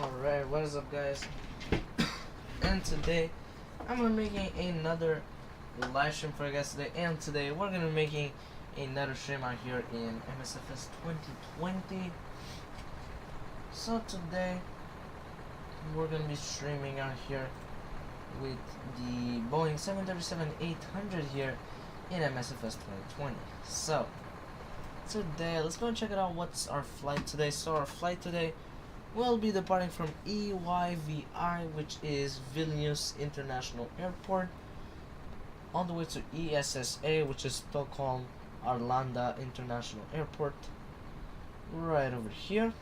Alright, what is up guys? And today I'm gonna be making another live stream for you guys today, and today we're gonna be making another stream out here in MSFS 2020. So today we're gonna be streaming out here with the Boeing 737-800 here in MSFS 2020. So today let's go and check it out. What's our flight today? So our flight today will be departing from EYVI, which is Vilnius International Airport, on the way to ESSA, which is Stockholm Arlanda International Airport, right over here.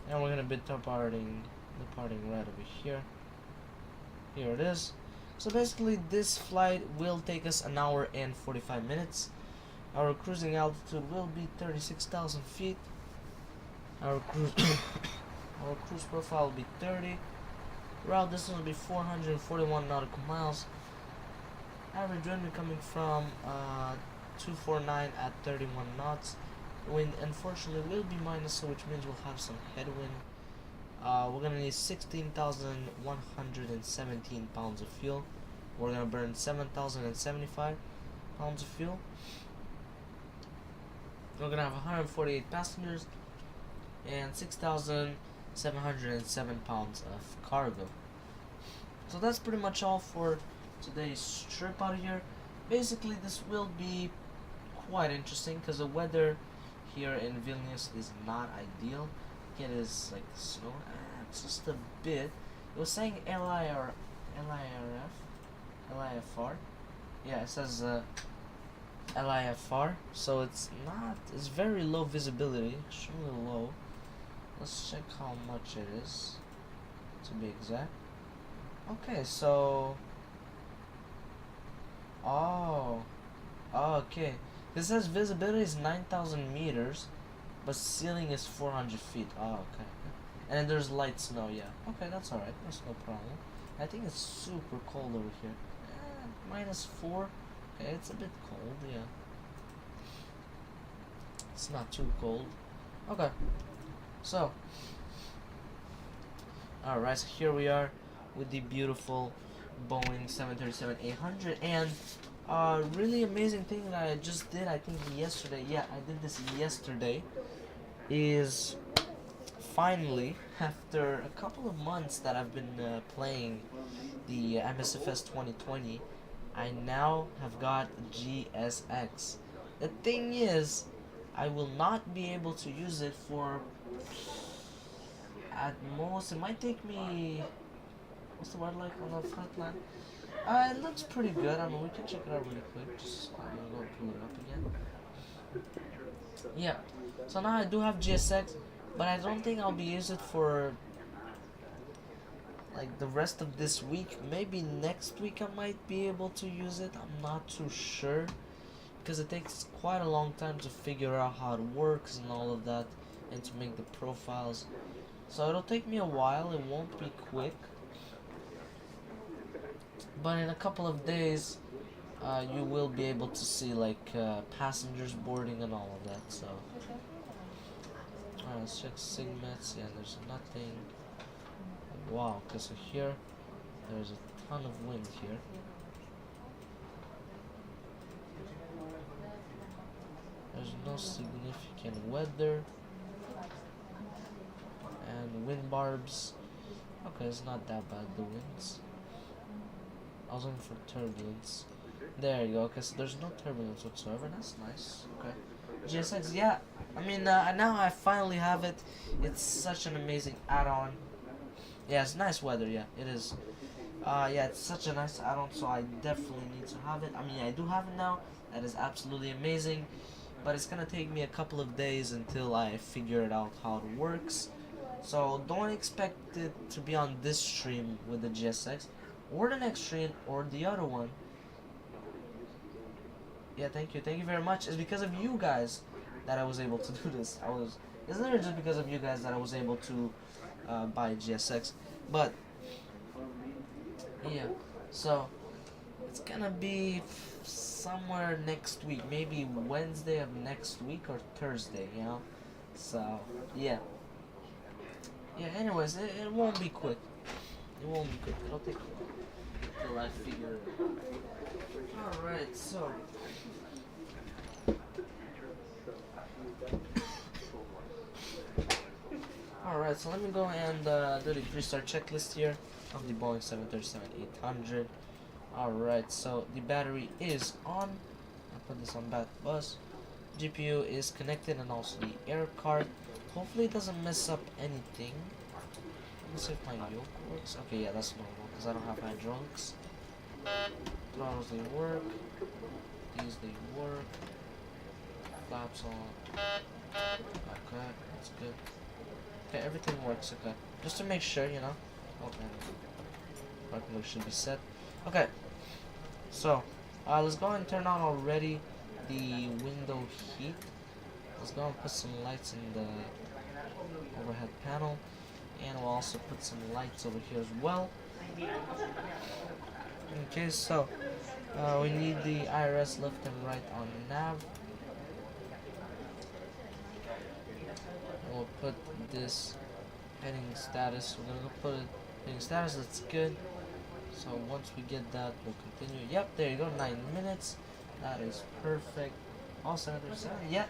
And we're gonna be departing right over here. Here it is. So basically this flight will take us an hour and 45 minutes. Our cruising altitude will be 36,000 feet. Our cruise profile will be 30. Route distance will be 441 nautical miles. Average wind will be coming from 249 at 31 knots. Wind unfortunately will be minus, so which means we'll have some headwind. We're gonna need 16,117 pounds of fuel. We're gonna burn 7,075 pounds of fuel. We're gonna have 148 passengers and 6,707 pounds of cargo. So that's pretty much all for today's trip out here. Basically this will be quite interesting because the weather here in Vilnius is not ideal. It is like snow, it's just a bit. It was saying LIFR. Yeah, it says LIFR, so it's very low visibility, extremely low. Let's check how much it is, to be exact. Okay, so okay. This says visibility is 9,000 meters, but ceiling is 400 feet. Oh, okay. And then there's light snow. Yeah. Okay, that's alright. That's no problem. I think it's super cold over here. -4. Okay, it's a bit cold. Yeah. It's not too cold. Okay. So, alright, so here we are with the beautiful Boeing 737-800, and really amazing thing that I just did, I think yesterday, yeah, I did this yesterday, is finally, after a couple of months that I've been playing the MSFS 2020, I now have got GSX. The thing is, I will not be able to use it for, at most, it might take me, what's the word like on the front line? It looks pretty good. I mean, we can check it out really quick. Just, I'm gonna go pull it up again. Yeah, so now I do have GSX, but I don't think I'll be using it for like the rest of this week. Maybe next week I might be able to use it. I'm not too sure, because it takes quite a long time to figure out how it works and all of that, and to make the profiles. So it'll take me a while, it won't be quick. But in a couple of days, you will be able to see like passengers boarding and all of that. So, alright, let's check Sigmets. Yeah, there's nothing. Wow, okay, so here, there's a ton of wind here. There's no significant weather. And wind barbs. Okay, it's not that bad, the winds. I was looking for turbulence. There you go. Okay, so there's no turbulence whatsoever. That's nice. Okay. GSX, yeah. I mean, now I finally have it. It's such an amazing add-on. Yeah, it's nice weather. Yeah, it is. Yeah, it's such a nice add-on, so I definitely need to have it. I mean, I do have it now. That is absolutely amazing. But it's gonna take me a couple of days until I figure it out how it works. So don't expect it to be on this stream with the GSX, or the next stream, or the other one. Yeah, thank you very much. It's because of you guys that I was able to do this. It's literally just because of you guys that I was able to buy GSX. But yeah, so it's gonna be somewhere next week, maybe Wednesday of next week or Thursday, you know. So yeah. Yeah, anyways, it won't be quick. It won't be quick. It'll take a while till I figure it out. Alright, so. Alright, so let me go and do the 3-star checklist here of the Boeing 737-800. Alright, so the battery is on. I'll put this on bat bus. GPU is connected and also the air card. Hopefully it doesn't mess up anything. Let me see if my yoke works. Okay, yeah, that's normal because I don't have hydraulics. Throttles, they work. These, they work. Flaps on. Okay, that's good. Okay, everything works, okay. Just to make sure, you know. Okay. Park mode should be set. Okay. So, let's go and turn on already the window heat. Let's go and put some lights in the overhead panel. And we'll also put some lights over here as well. Okay, so we need the IRS left and right on nav. We'll put this heading status. We're gonna go put it heading status. That's good. So once we get that, we'll continue. Yep, there you go. 9 minutes. That is perfect. All senators. Yeah,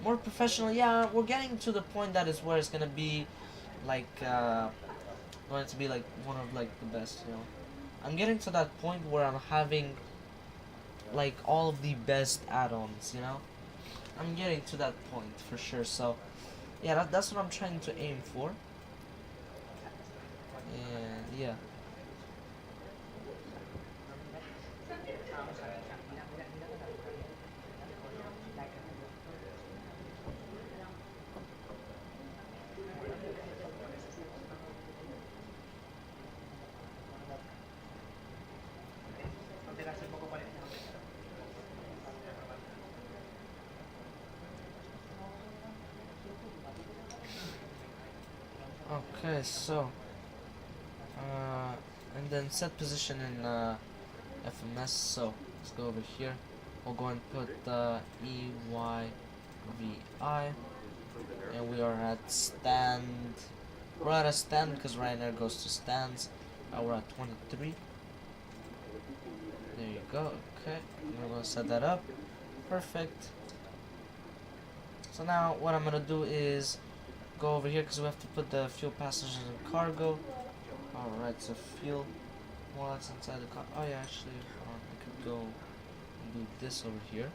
more professional. Yeah, we're getting to the point that is where it's gonna be like going to be like one of like the best. You know, I'm getting to that point where I'm having like all of the best add-ons. You know, I'm getting to that point for sure. So yeah, that's what I'm trying to aim for. And yeah. Okay, so and then set position in FMS. So let's go over here. We'll go and put EYVI, and we are at stand. We're at a stand because Ryanair goes to stands. We're at 23. There you go. Okay, we're gonna set that up. Perfect. So now what I'm gonna do is go over here because we have to put the fuel, passengers, and cargo. Alright, so fuel. Well, that's inside the car. Oh yeah, actually, I could go and do this over here.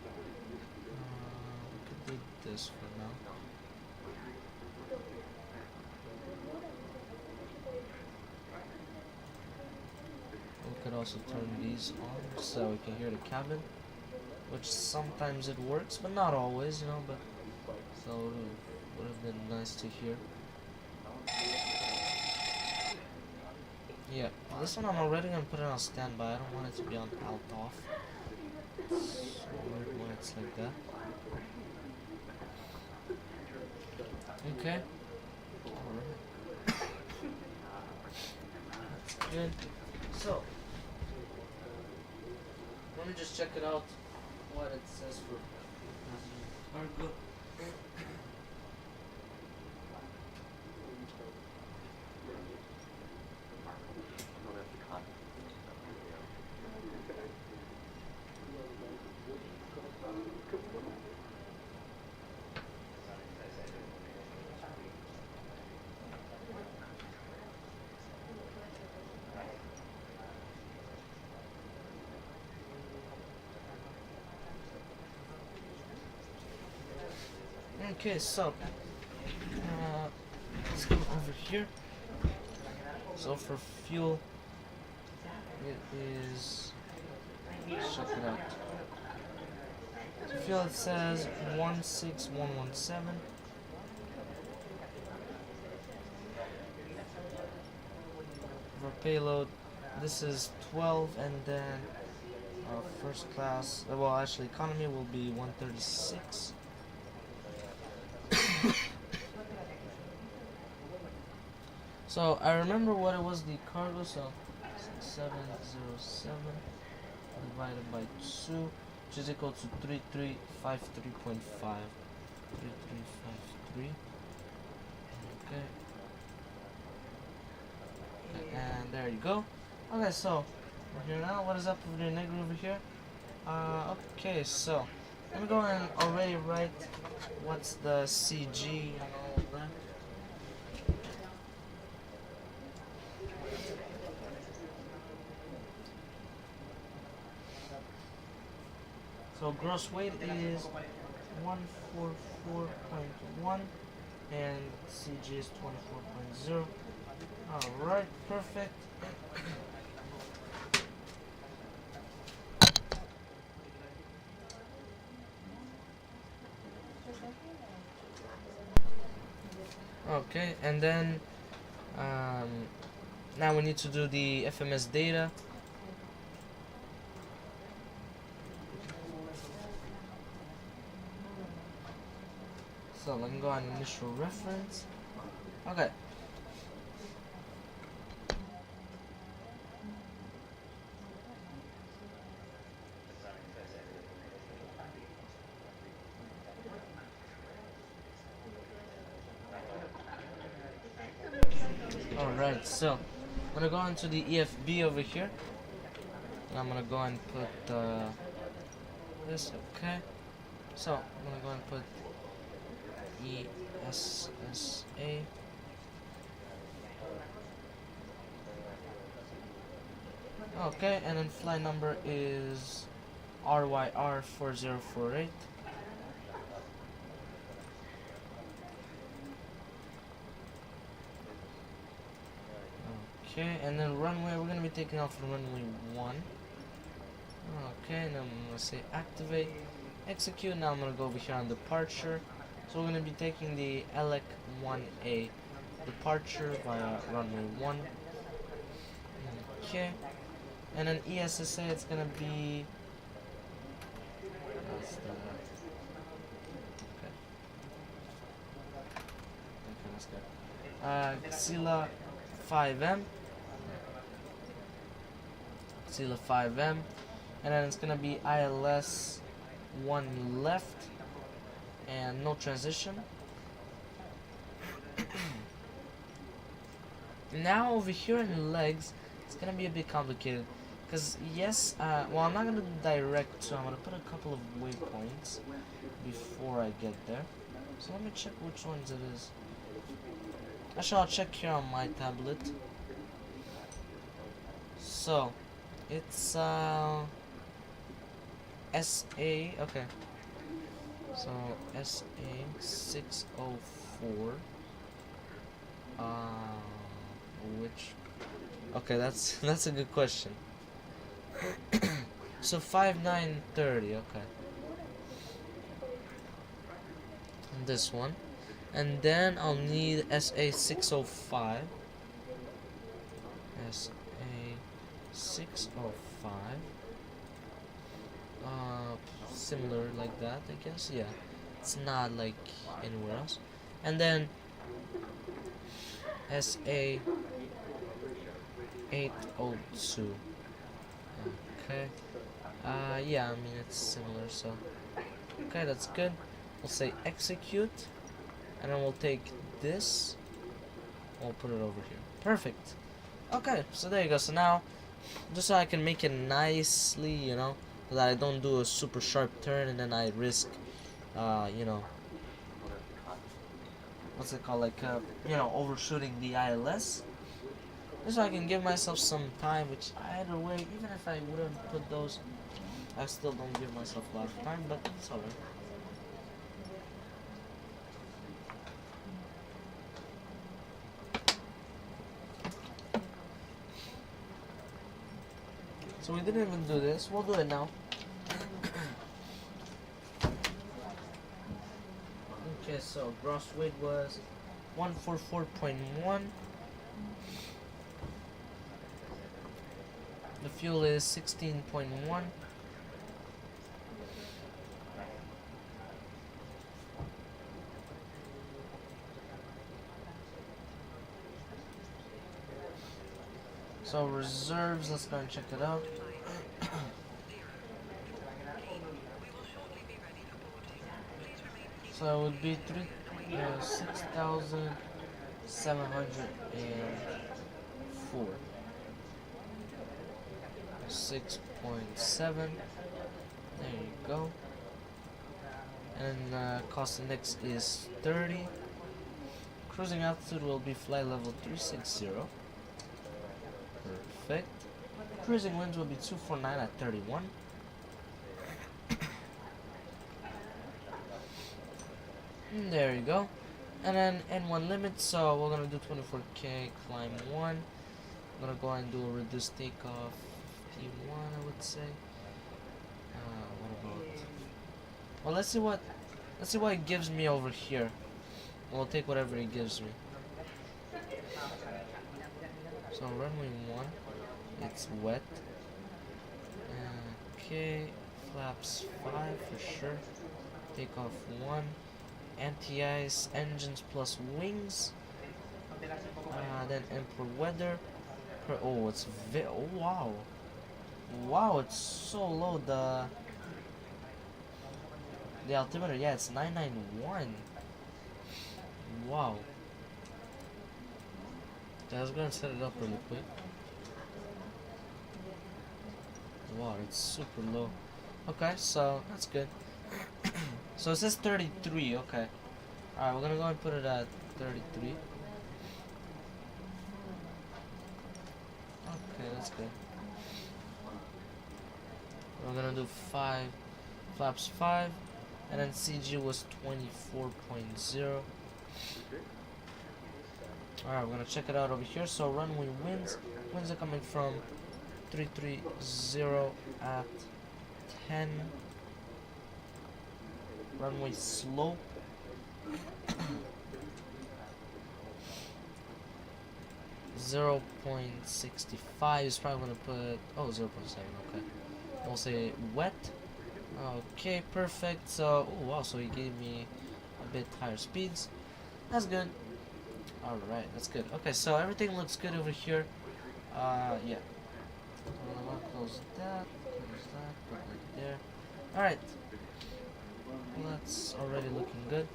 We could do this for now. We could also turn these on so we can hear the cabin, which sometimes it works, but not always, you know. But so it would have been nice to hear. Yeah, this one I'm already gonna put it on standby. I don't want it to be on alt off. It's weird when it's like that. Okay. Alright. That's good. So, let me just check it out what it says for cargo. Okay, so let's go over here. So for fuel, it is, check it out. So fuel, it says 16117. For payload, this is 12, and then first class, well actually economy will be 136. So I remember what it was, the cargo, so 6707 divided by 2, which is equal to 3353.5. 3353. Okay. There you go. Okay, so we're here now. What is up with the nigger over here? Okay, so let me go and already write what's the CG and all of that. So gross weight is 144.1 and CG is 24.0. Alright, perfect. Okay, and then now we need to do the FMS data. So let me go on initial reference. Okay. Alright, so I'm gonna go into the EFB over here. And I'm gonna go and put this, okay. So I'm gonna go and put ESSA. Okay, and then flight number is RYR4048. Okay, and then runway, we're gonna be taking off from runway 1. Okay, and I'm gonna say activate, execute. Now I'm gonna go over here on departure. So we're gonna be taking the ELEC 1A departure via runway 1. Okay, and then ESSA, it's gonna be. That's the. Okay, let's go. Xila 5M. Xila 5M, and then it's gonna be ILS 1 left and no transition. Now over here in legs, it's gonna be a bit complicated because yes, well, I'm not gonna do direct, so I'm gonna put a couple of waypoints before I get there. So let me check which ones it is. Actually, I'll check here on my tablet. So it's SA, okay. So SA 604. Which? Okay, that's a good question. So 5930. Okay. And this one, and then I'll need SA 605. SA 605. Similar like that, I guess. Yeah, it's not like anywhere else. And then SA 802. Okay. Yeah, I mean it's similar, so okay, that's good. We'll say execute, and then we'll take this. We'll put it over here. Perfect. Okay, so there you go. So now, just so I can make it nicely, you know, so that I don't do a super sharp turn and then I risk, you know, what's it called, like, you know, overshooting the ILS. Just so I can give myself some time, which either way, even if I wouldn't put those, I still don't give myself a lot of time, but it's alright. So we didn't even do this, we'll do it now. Okay, so gross weight was 144.1. The fuel is 16.1. So reserves, let's go and check it out. So it would be 6,704. 6.7. There you go. And cost index is 30. Cruising altitude will be flight level 360. Perfect. Cruising winds will be 249 at 31. And there you go. And then N1 limit, so we're gonna do 24K, climb 1. I'm gonna go and do a reduced takeoff 51, I would say. What about? Well, let's see what it gives me over here. We'll take whatever it gives me. So runway 1, it's wet. Okay, flaps 5 for sure. Takeoff 1. Anti-ice, engines plus wings. Then Emperor weather. Oh, it's oh wow, wow, it's so low. The altimeter, yeah, it's 991. Wow. I was gonna set it up really quick. Wow, it's super low. Okay, so that's good. So it says 33, okay. Alright, we're gonna go and put it at 33. Okay, that's good. We're gonna do 5, flaps 5, and then CG was 24.0. Alright, we're gonna check it out over here. So runway winds are coming from 330 at 10. Runway slope 0.65 is probably gonna put 0.7, okay. We'll say wet. Okay, perfect. So wow, so he gave me a bit higher speeds. That's good. Alright, that's good. Okay, so everything looks good over here. Yeah. So I'm gonna close that, put it there. Alright. Well, that's already looking good.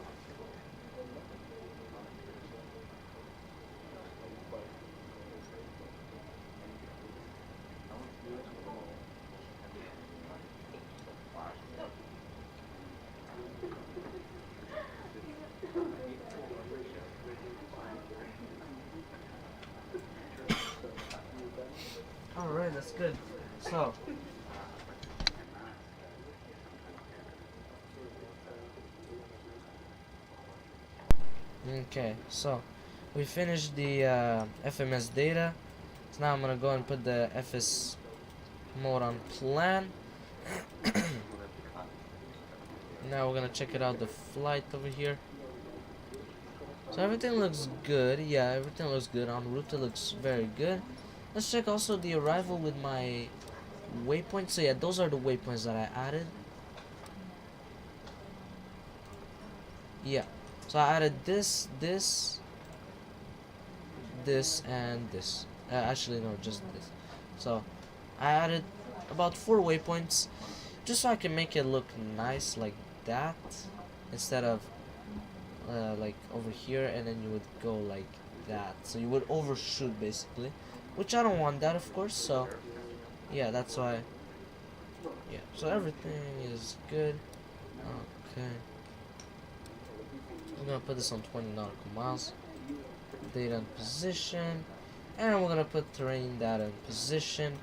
Alright, that's good. So okay, so we finished the FMS data. So now I'm gonna go and put the FS mode on plan. Now we're gonna check it out, the flight over here. So everything looks good. Yeah, everything looks good. En route, it looks very good. Let's check also the arrival with my waypoints. So yeah, those are the waypoints that I added. Yeah. So I added this, and this. Actually, no, just this. So I added about 4 waypoints, just so I can make it look nice like that, instead of like over here, and then you would go like that. So you would overshoot basically, which I don't want that, of course. So yeah, that's why. Yeah. So everything is good. Okay. I'm gonna put this on 20 nautical miles. Data and position. And we're gonna put terrain data and position.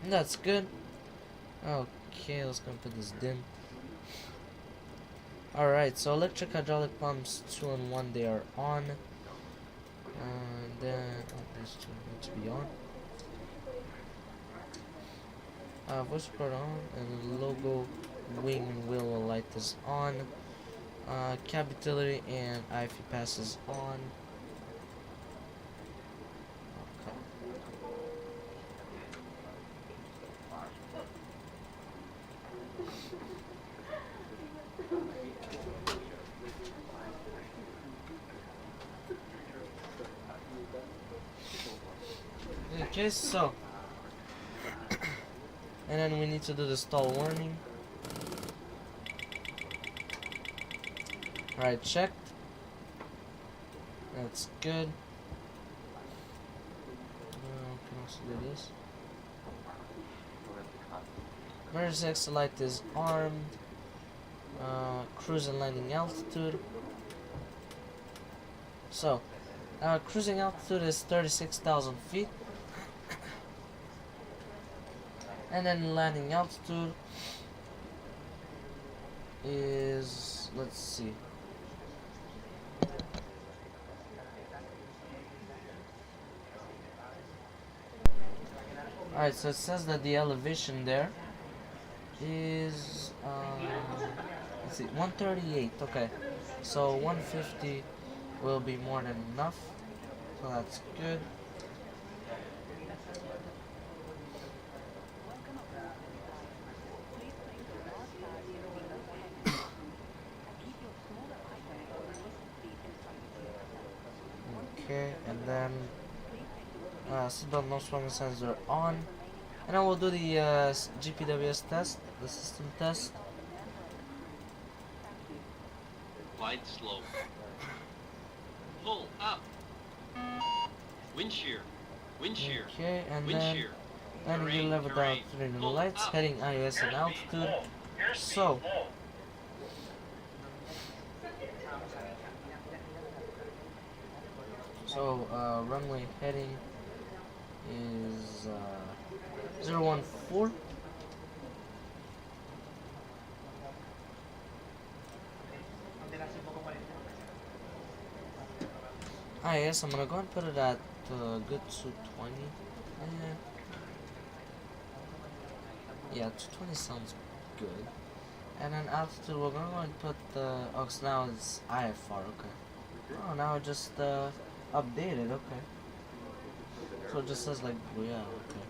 And that's good. Okay, let's go put this dim. Alright, so electric hydraulic pumps 2 and 1, they are on. And then these 2 need to be on. Voice support on, and the logo wing and wheel light is on. Cab utility and EYVI passes on. Okay, so and then we need to do the stall warning. Alright, checked. That's good. Vilnius. Emergency exit light is armed. Cruise and landing altitude. So, cruising altitude is 36,000 feet. And then landing altitude is, let's see. Alright, so it says that the elevation there is, let's see, 138, okay. So 150 will be more than enough, so that's good. Okay, and then seatbelt no smoking sensor on, and then we'll do the GPWS test, the system test. Glide slope. Pull up. Wind shear. Wind shear. Okay, and Wind then shear. landing level down Terrain. 3 new Pull lights, up. heading IS and altitude. So runway heading is 014. Yes, I'm gonna go and put it at good 220. Yeah, 220 sounds good. And then altitude, we're gonna go and put the now it's IFR, okay. Oh, now it just updated, okay. So it just says like, well, yeah, okay.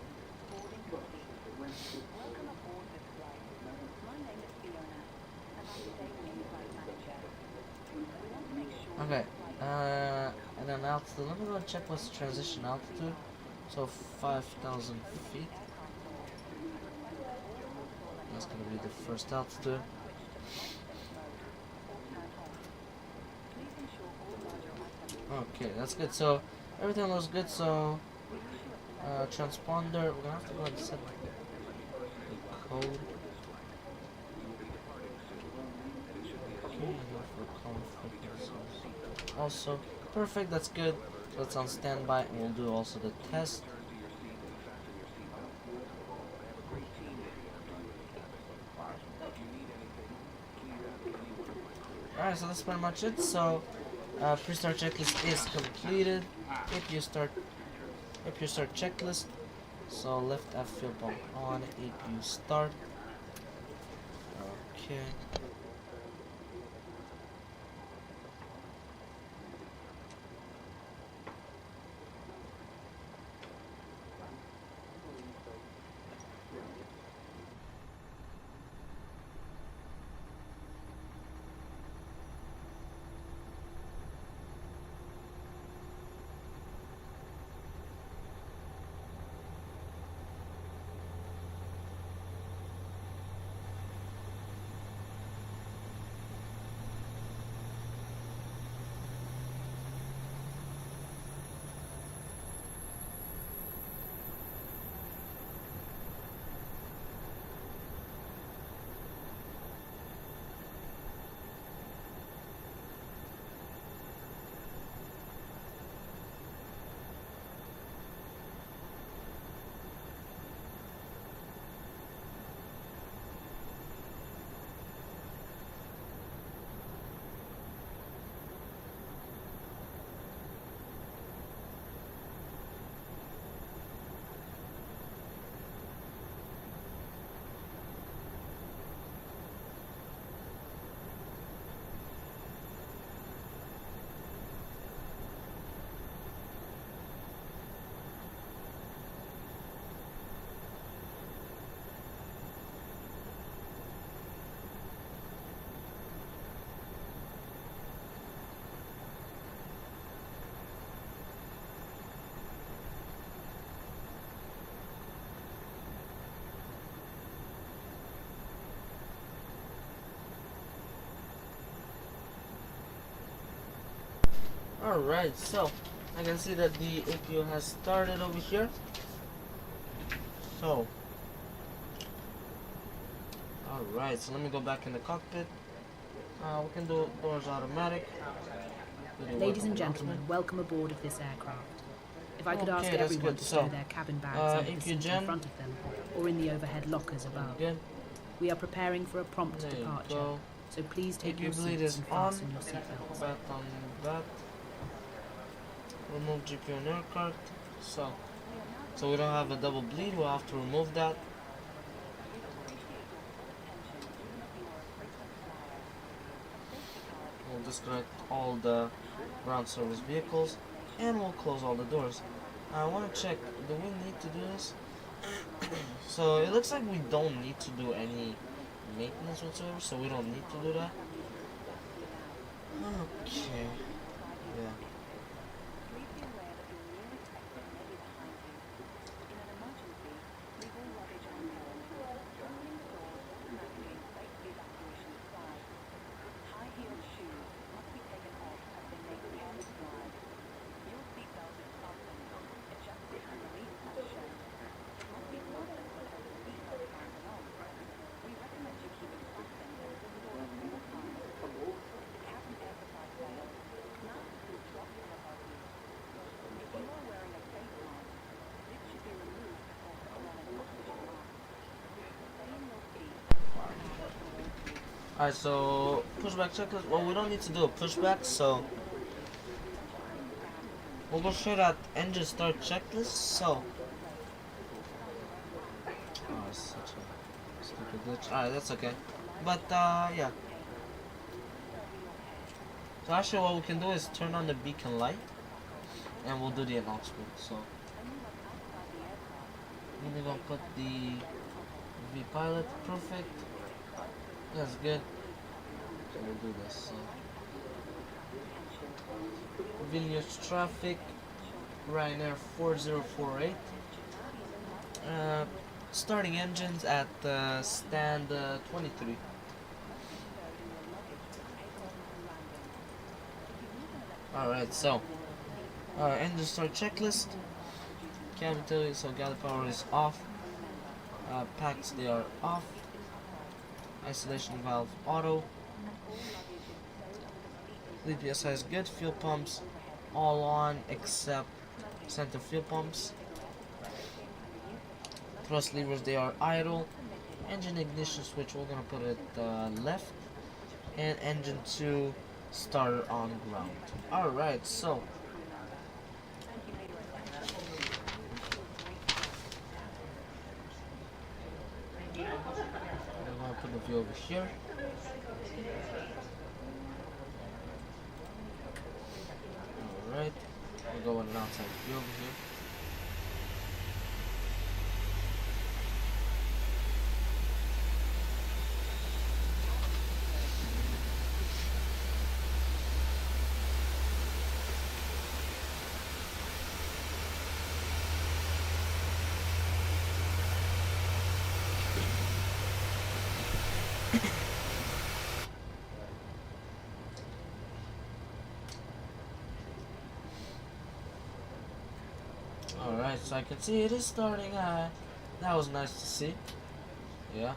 Okay, and then altitude, let me go and check what's transition altitude. So 5,000 feet. That's gonna be the first altitude. Okay, that's good. So everything looks good. So transponder, we're gonna have to go and set the code. Okay, and go for common frequencies. Also, perfect. That's good. So it's on standby, and we'll do also the test. Alright, so that's pretty much it. So pre-start checklist is completed. If you start checklist, so left F fuel pump on, APU start. Okay. Alright, so I can see that the APU has started over here. So, alright, so let me go back in the cockpit. We can do doors automatic. Ladies and gentlemen, welcome aboard of this aircraft. If I could ask Okay, that's everyone good. to stow So, their cabin bags in the seat Infugen. in front of them, or in the overhead lockers above. Good. We are preparing for a prompt There you departure, go. so please take your GPU bleed seats is and on. fasten your seatbelts. Back on that. Remove GPU and air card. So we don't have a double bleed. We'll have to remove that. We'll disconnect all the ground service vehicles, and we'll close all the doors. I want to check. Do we need to do this? So it looks like we don't need to do any maintenance whatsoever. So we don't need to do that. Okay. Yeah. Alright, so pushback checklist. Well, we don't need to do a pushback, so we'll go straight at engine start checklist. So, oh, it's such a stupid glitch. Alright, that's okay. But yeah. So actually, what we can do is turn on the beacon light, and we'll do the announcement. So, I'm gonna put the V pilot. Perfect. That's good. So we'll do this. Vilnius traffic, Ryanair 4048. Starting engines at stand 23. Alright, so engine start checklist. Cabin utility, so galley power is off. Packs, they are off. Isolation valve auto. Lead PSI is good. Fuel pumps all on except center fuel pumps. Thrust levers, they are idle. Engine ignition switch, we're gonna put it left. And engine 2 starter on ground. Alright, so I'm gonna put the view over here. Alright, we'll go on an outside view over here. Alright, so I can see it is starting. That was nice to see. Yeah,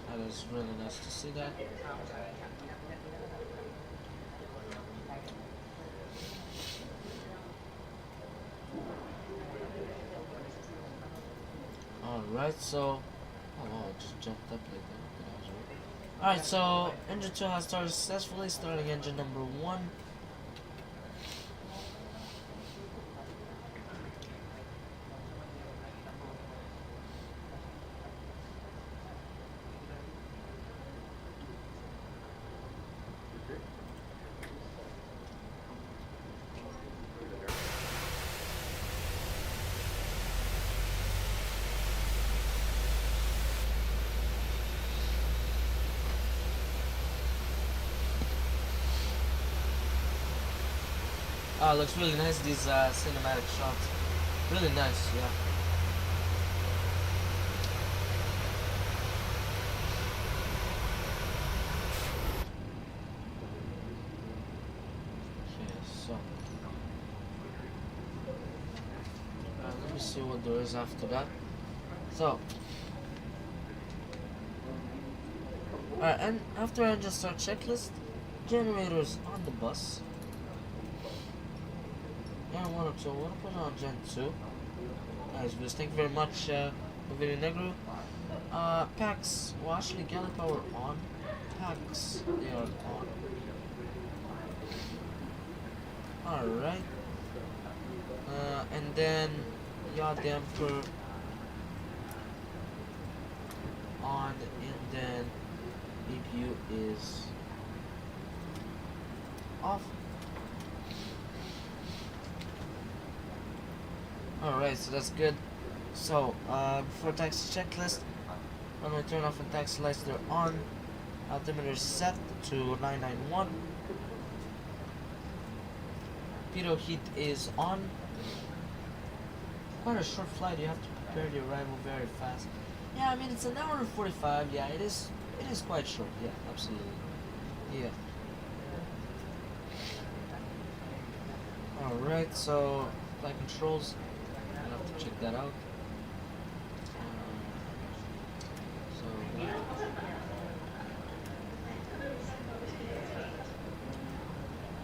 that is really nice to see that. Alright, so oh, it just jumped up like that. Alright, so engine 2 has started successfully, starting engine number 1. Oh, it looks really nice, these cinematic shots. Really nice, yeah. Okay, so let me see what there is after that. So, alright, and after I just start checklist, generators on the bus. And 1 up, so 1 put on Gen 2. Nice, Bruce. Thank you very much, Video Negro. Packs, well, actually, Galley Power on. Packs, they are on. Alright. And then, yaw damper on, and then EPU is off. Alright, so that's good. So, before taxi checklist, when we turn off and taxi lights, they're on. Altimeter set to 991. Pitot heat is on. Quite a short flight, you have to prepare the arrival very fast. Yeah, I mean, it's an hour and 45, yeah, it is quite short, yeah, absolutely. Yeah. Alright, so, flight controls, I'll have to check that out.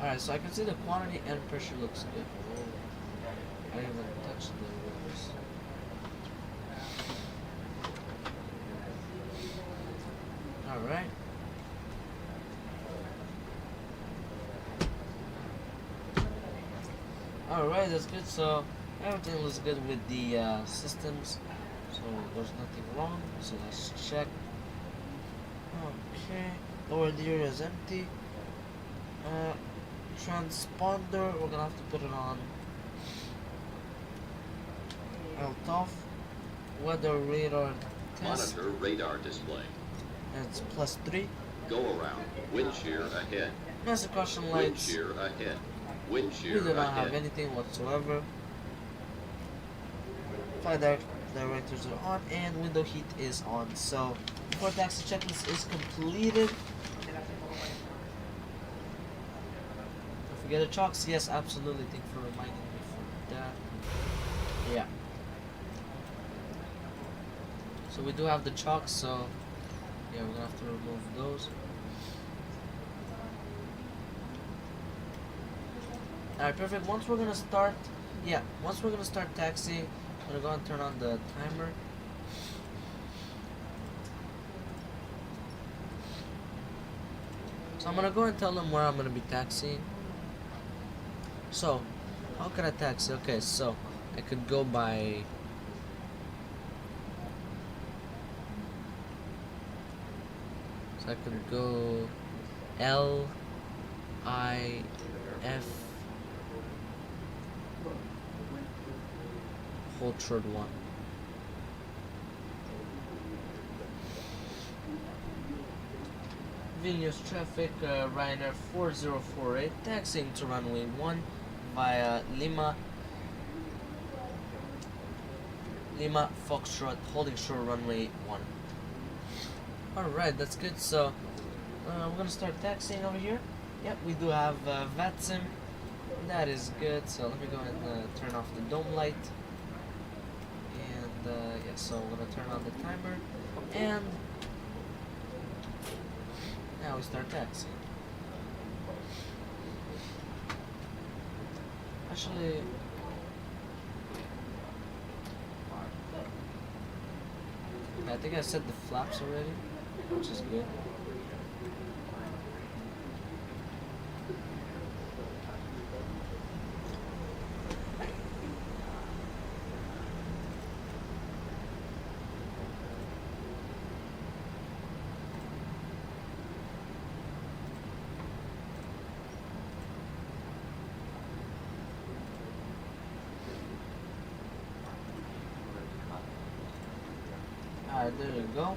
Alright, so I can see the quantity and pressure looks good. I didn't even touch the rivers. Alright. Alright, that's good. So everything looks good with the systems. So there's nothing wrong. So let's check. Okay. Lower gear is empty. Transponder, we're gonna have to put it on alt off. Weather radar test. Monitor radar display. It's +3. Go around. Wind shear ahead. Master caution Wind lights. shear ahead. Wind We shear do not have ahead. anything whatsoever. Flight directors are on, and window heat is on. So before taxi checklist is completed. Get a chocks? Yes, absolutely. Thank you for reminding me for that. Yeah. So we do have the chocks, so yeah, we're gonna have to remove those. Alright, perfect. Once we're gonna start taxiing, I'm gonna go and turn on the timer. So I'm gonna go and tell them where I'm gonna be taxiing. So, how can I taxi? Okay, so I could go by I could go L I F hold short 1. Vilnius traffic, Ryanair 4048, taxiing to runway 1 via Lima Foxtrot, holding short runway 1. Alright, that's good. So we're gonna start taxiing over here. Yep, we do have VATSIM. That is good. So let me go and turn off the dome light. And yeah, so we're gonna turn on the timer. And now we start taxiing. Actually, I think I set the flaps already, which is good. Alright, there you go.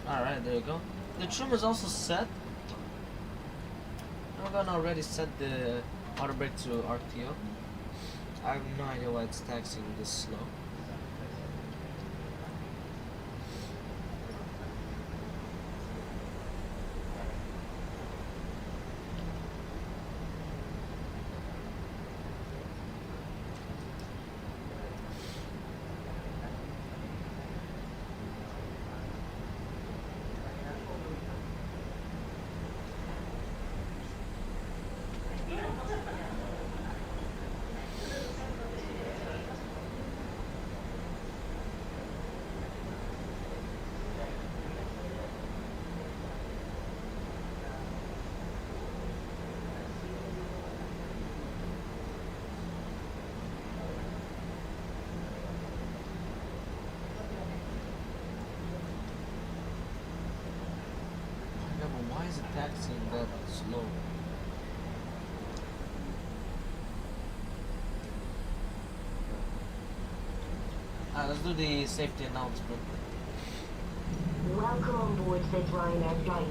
Alright, there you go. The trim is also set. I'm gonna already set the auto brake to RTO. I have no idea why it's taxiing this slow. Why is it taxiing that slow? Let's do the safety announcement. Welcome on board this Ryanair flight.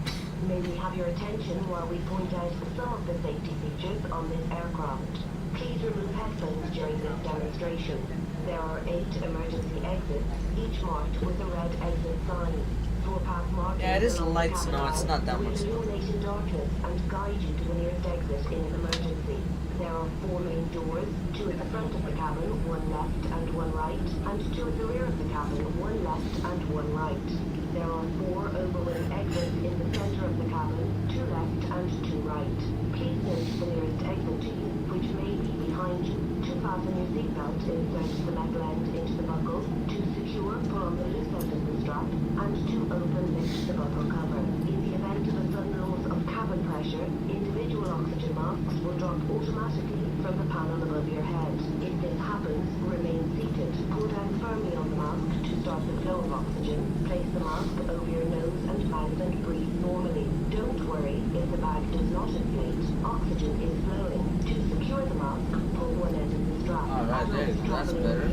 May we have your attention while we point out some of the safety features on this aircraft. Please remove headphones during this demonstration. There are 8 emergency exits, each marked with a red exit sign. Four-path markers Yeah, it is along the light cabin snow, it's aisle not that will much snow. illuminate in darkness and guide you to the nearest exit in an emergency. There are 4 main doors, 2 at the front of the cabin, 1 left and 1 right, and 2 at the rear of the cabin, 1 left and 1 right. There are 4 overwing exits in the center of the cabin, 2 left and 2 right. Please note the nearest exit to you, which may be behind you. To fasten your seatbelt, insert the metal end into the buckle. To secure, pull on the loose end of the strap, and to open, lift the buckle cover. In the event of a sudden loss of cabin pressure, individual oxygen masks will drop automatically from the panel above your head. If this happens, remain seated. Pull down firmly on the mask to start the flow of oxygen. Place the mask over your nose and mouth and breathe normally. Don't worry if the bag does not inflate. Oxygen is flowing. To secure the mask, pull one end of the strap. Alright, there you go, that's better.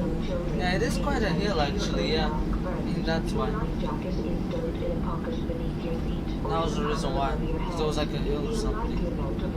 Yeah, it is quite a hill actually, yeah. I think that's why. Your life jacket is stowed in a pocket beneath your seat. That was the reason why. Because there was like a hill or something.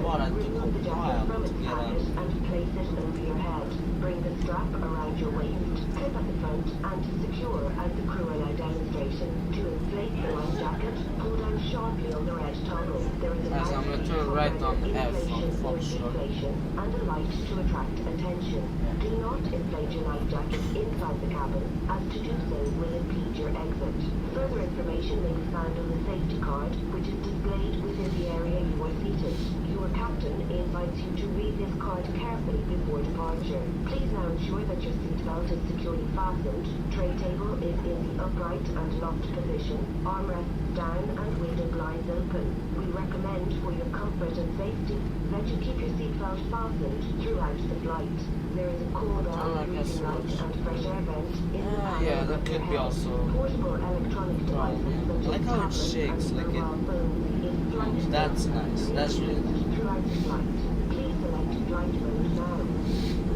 Wow, that took a while From to its get out. packet and place it over your head. Bring the strap around your waist, clip at the front, and secure as the crew allow demonstration. To inflate the life jacket, pull down sharply on the red toggle. There is a Guys, I'm gonna turn right on F on full shot. and a light to attract attention. Do not inflate your life jacket inside the cabin, as to do so will impede your exit. Further information may be found on the safety card, which is displayed within the area you are seated. Your captain invites you to read this card carefully before departure. Please now ensure that your seatbelt is securely fastened. Tray table is in the upright and locked position. Armrests down and window blinds open. We recommend for your comfort and safety that you keep your seatbelt fastened throughout the flight. There is a cool down, breathing light and fresh air vent in the panel Yeah, that of your could be head. also Portable electronic devices such I like as how it tablets shakes, and like it- mobile phones in flight That's mode. nice, that's really nice. Throughout the flight, please select flight mode now.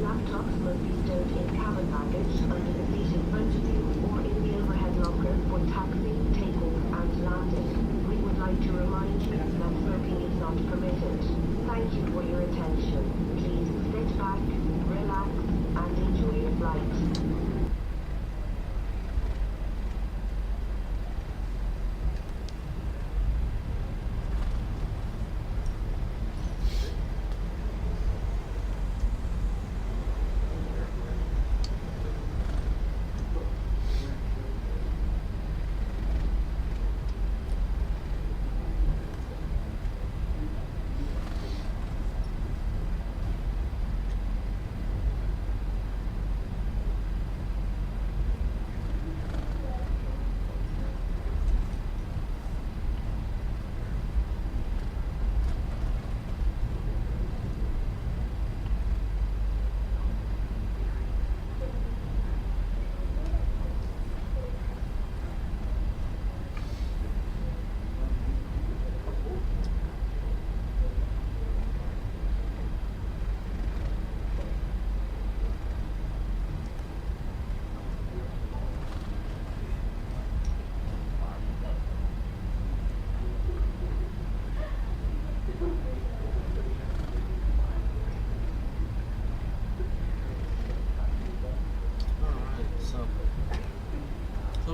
Laptops must be stowed in cabin baggage under the seat in front of you or in the overhead locker for taxi, takeoff and landing. We would like to remind you that smoking is not permitted. Thank you for your attention. Please sit back, relax and enjoy your flight.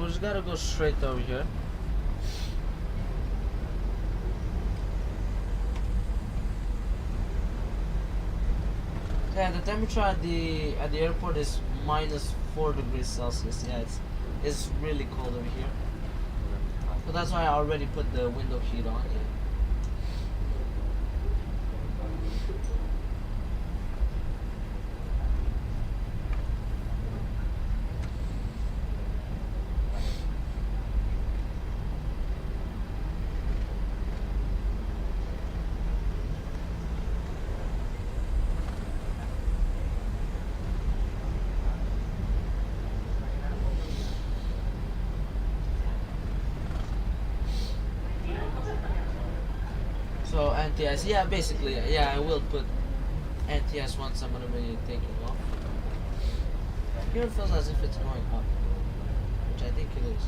we just gotta go straight over here. Yeah, the temperature at the airport is -4 degrees Celsius. Yeah, it's really cold over here. So that's why I already put the window heat on. Yeah. So anti-ice, yeah, basically, yeah, I will put anti-ice once I'm gonna be taking off. Here it feels as if it's going up, which I think it is.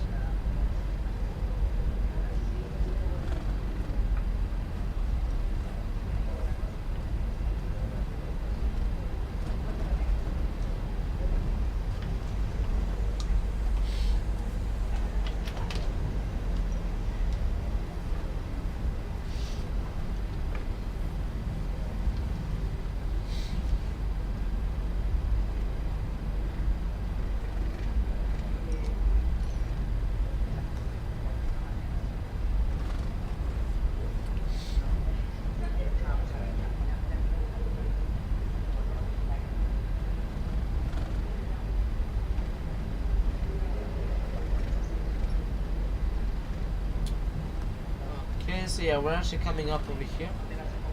Okay, so yeah, we're actually coming up over here.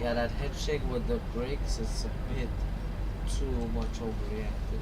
Yeah, that head shake with the brakes is a bit too much overreacted.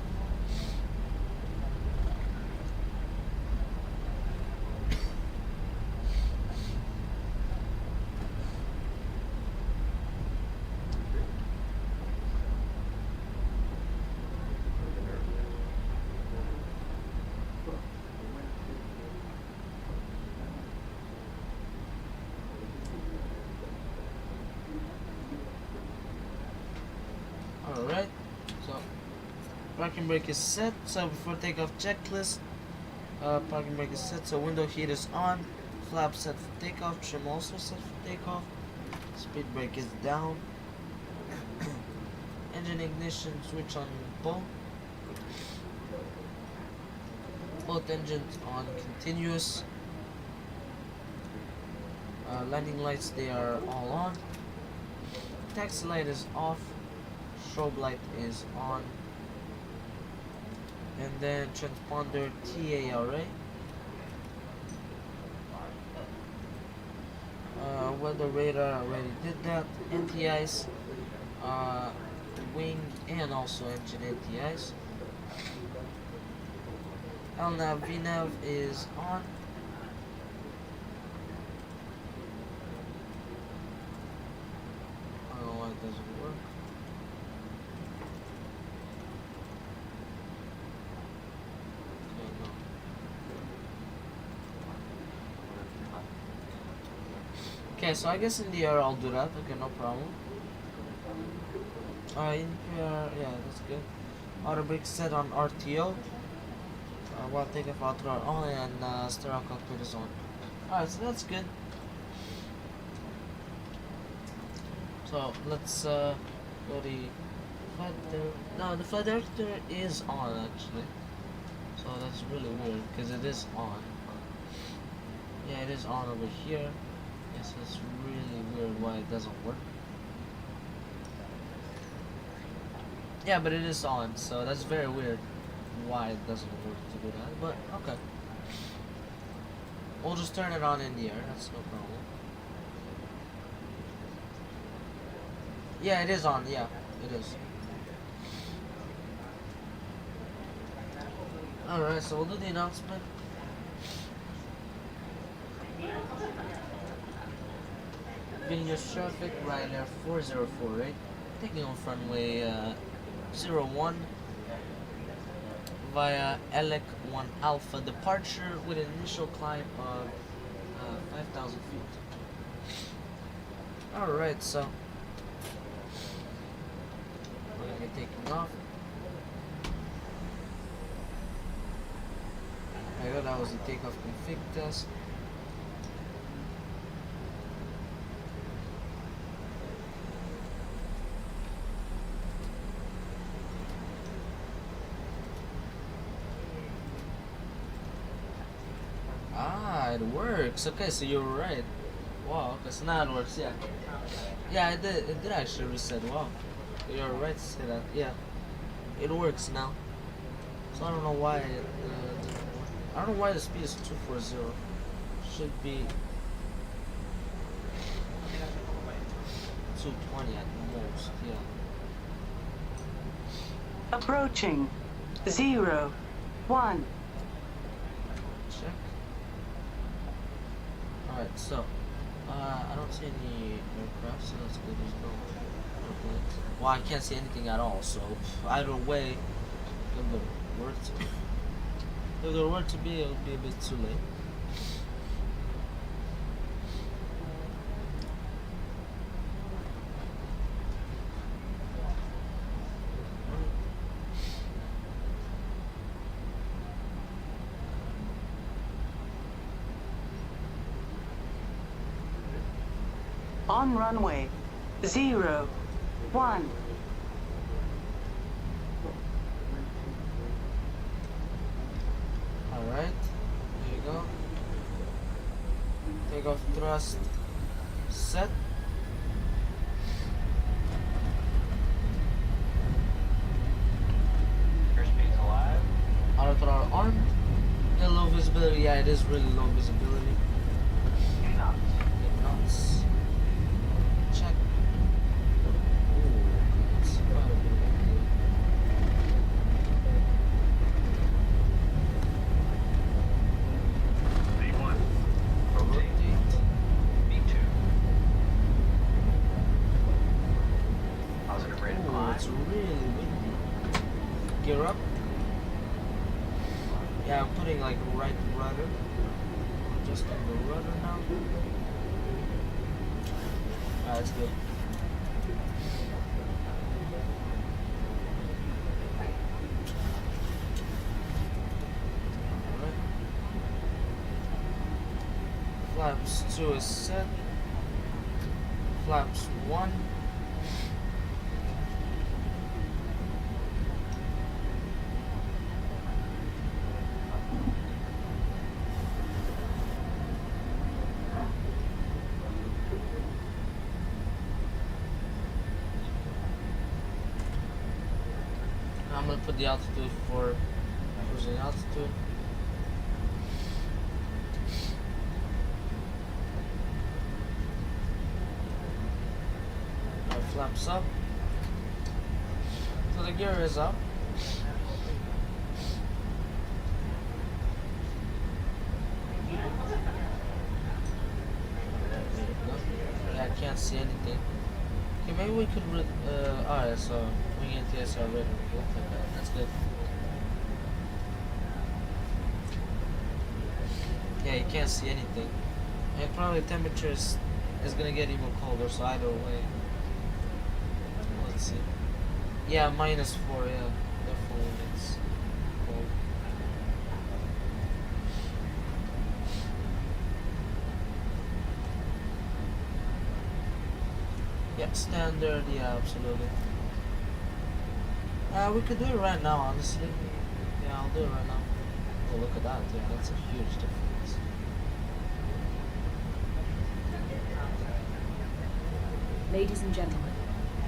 Alright, so parking brake is set. So before takeoff checklist, parking brake is set, so window heat is on, flap set for takeoff, trim also set for takeoff, speed brake is down, engine ignition switch on both engines on continuous, landing lights, they are all on, taxi light is off, strobe light is on, and then transponder TARA, weather radar already did that, anti-ice, wing and also engine anti-ice, LNAV VNAV is on, I don't know why it doesn't work. Okay, so I guess in the air I'll do that. Okay, no problem. In here, yeah, that's good. Auto brake set on RTO. While takeoff auto are on and steering cockpit is on. Alright, so that's good. So let's go the flight director. No, the flight director is on actually. So that's really weird because it is on. Yeah, it is on over here. Yes, it's really weird why it doesn't work. Yeah, but it is on, so that's very weird why it doesn't work to do that, but okay. We'll just turn it on in the air, that's no problem. Yeah, it is on, yeah, it is. Alright, so we'll do the announcement. Vilnius traffic, Ryanair 4048, taking on runway 01 via Elec 1 Alpha departure with an initial climb of 5,000 feet. Alright, so we're gonna be taking off. There you go, that was the takeoff config test. Ah, it works. Okay, so you're right. Wow, okay, so now it works, yeah. Yeah, it did actually reset. Wow. You're right to say that. Yeah. It works now. So I don't know why I don't know why the speed is 240. Should be 220 at most, yeah. Approaching 0, 1. Check. Alright, so I don't see any aircraft, so that's good. There's no airplanes. Well, I can't see anything at all, so either way, if there were to be, it would be a bit too late. On runway 0, 1. Alright, there you go. Takeoff thrust set. Airspeed's alive. Auto throttle armed. Get low visibility. Yeah, it is really low visibility. Knots. Get knots. Check. Ooh, that's quite a bit of wind. V1. Rotate. V2. Positive rate of Ooh, climb. it's really windy. Gear up. Yeah, I'm putting like right rudder. Just on the rudder now. Ah, that's good. Alright. Flaps 2 is set. Flaps 1. I'm gonna put the altitude for cruising altitude. Alright, flaps up. So the gear is up. There you go. Yeah, I can't see anything. Okay, maybe we could alright, so we get the SR ready. Okay, that's good. Yeah, you can't see anything. And probably temperature is gonna get even colder, so either way. Let's see. Yeah, -4, yeah. Definitely it's cold. Yeah, standard, yeah, absolutely. We could do it right now, honestly. Yeah, I'll do it right now. Oh, look at that, yeah, that's a huge difference. Ladies and gentlemen,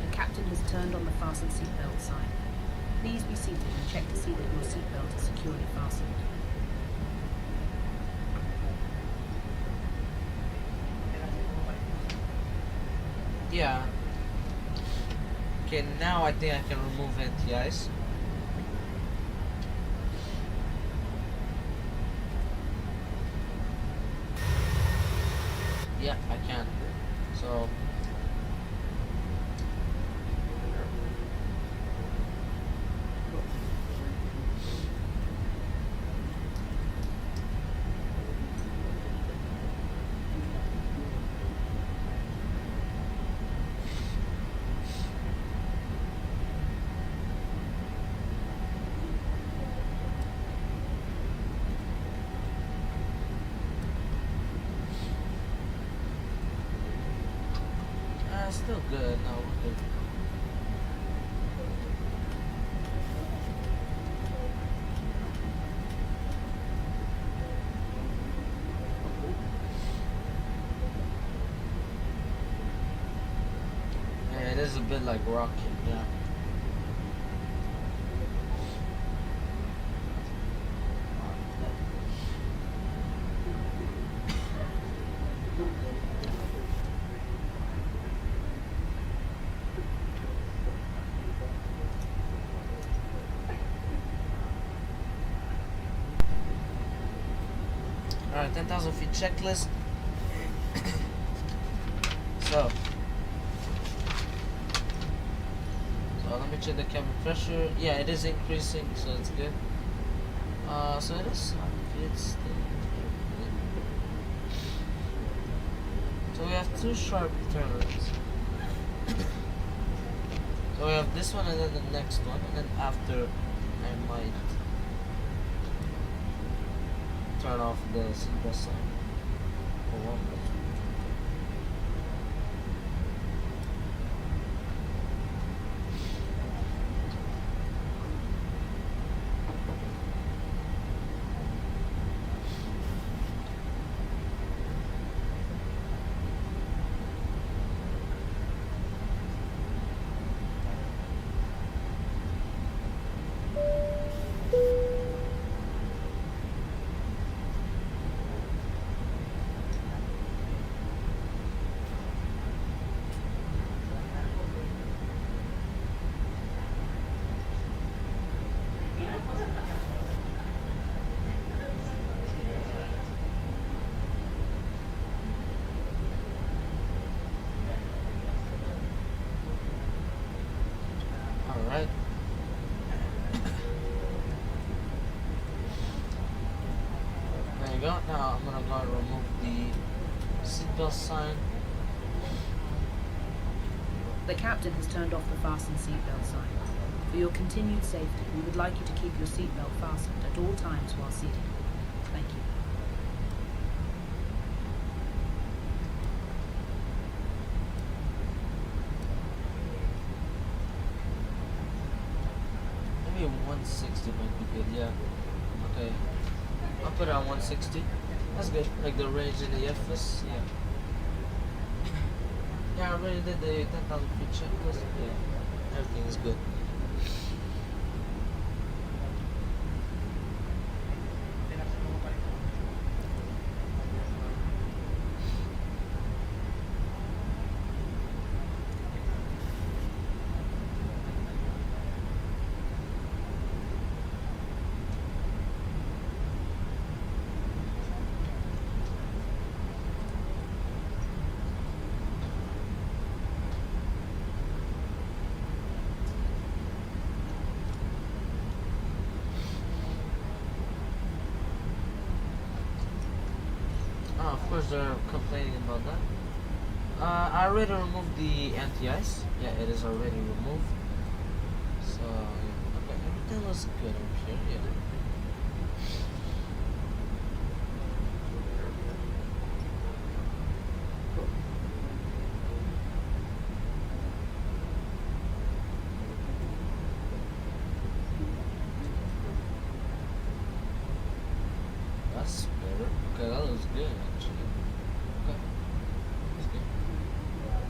the captain has turned on the fasten seatbelt sign. Please be seated and check to see that your seatbelt is securely fastened. Yeah. Okay, now I think I can remove anti-ice. Yeah, I can. So still good. No, we're good. Yeah, it is a bit like rocky, yeah. Alright, 10,000 feet checklist. So let me check the cabin pressure. Yeah, it is increasing, so it's good. So it is it's so we have two sharp turns. So we have this one and then the next one, and then after I might turn off the seatbelt sign for one minute. Alright. There you go. Now I'm gonna go and remove the seatbelt sign. The captain has turned off the fasten seatbelt sign. For your continued safety, we would like you to keep your seatbelt fastened at all times while seated. Thank you. Maybe 160 might be good, yeah. Okay. I'll put it on 160. That's good. Like the range in the ESSA, yeah. Yeah, I already did the 10,000 feet checklist. Yeah, everything is good. Of course they're complaining about that. I already removed the anti-ice. Yeah, it is already removed. So, yeah. Okay, everything looks good over here, yeah. That's better. Okay, that looks good actually. Okay. That's good. Okay.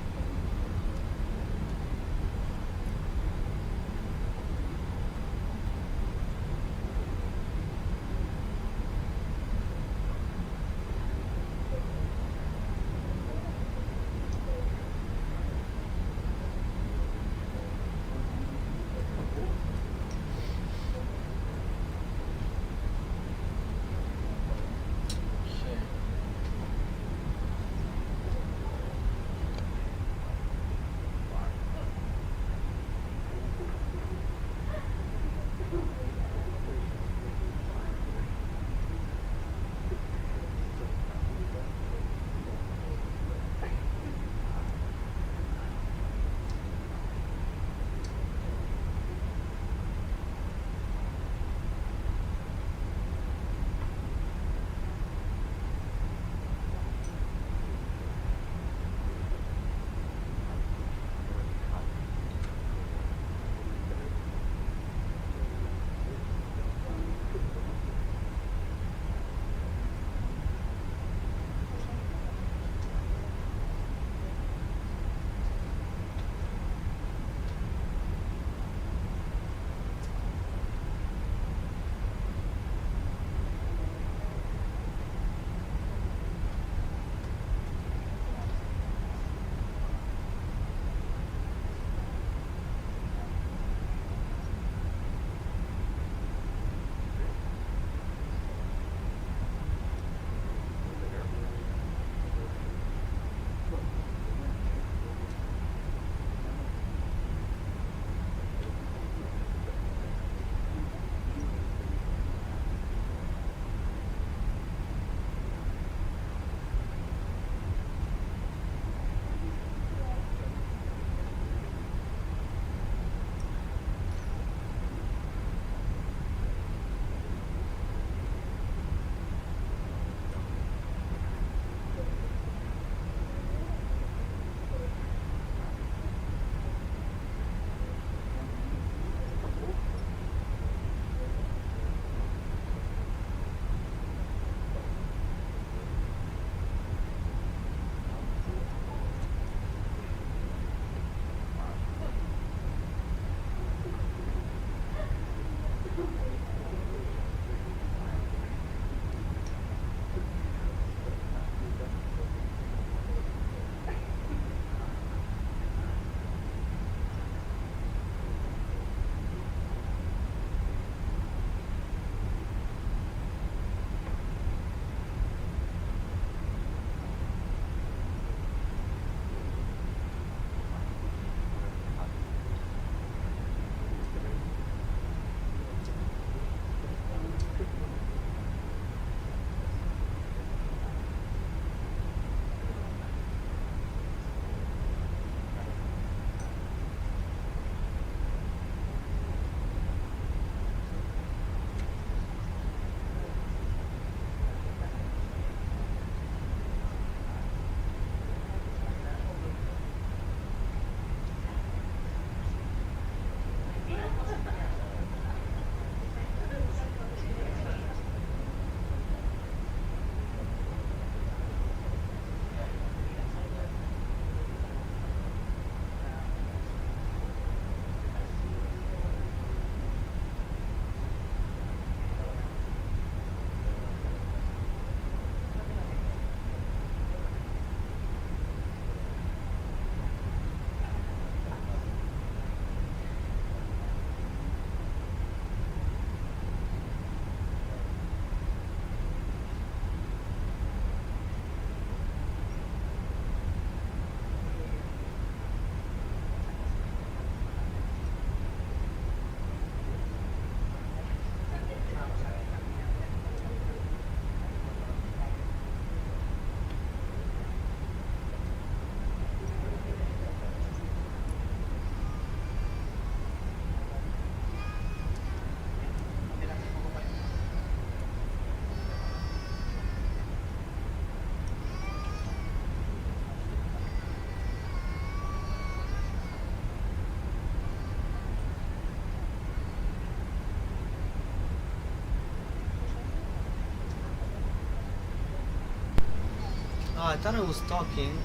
I thought I was talking.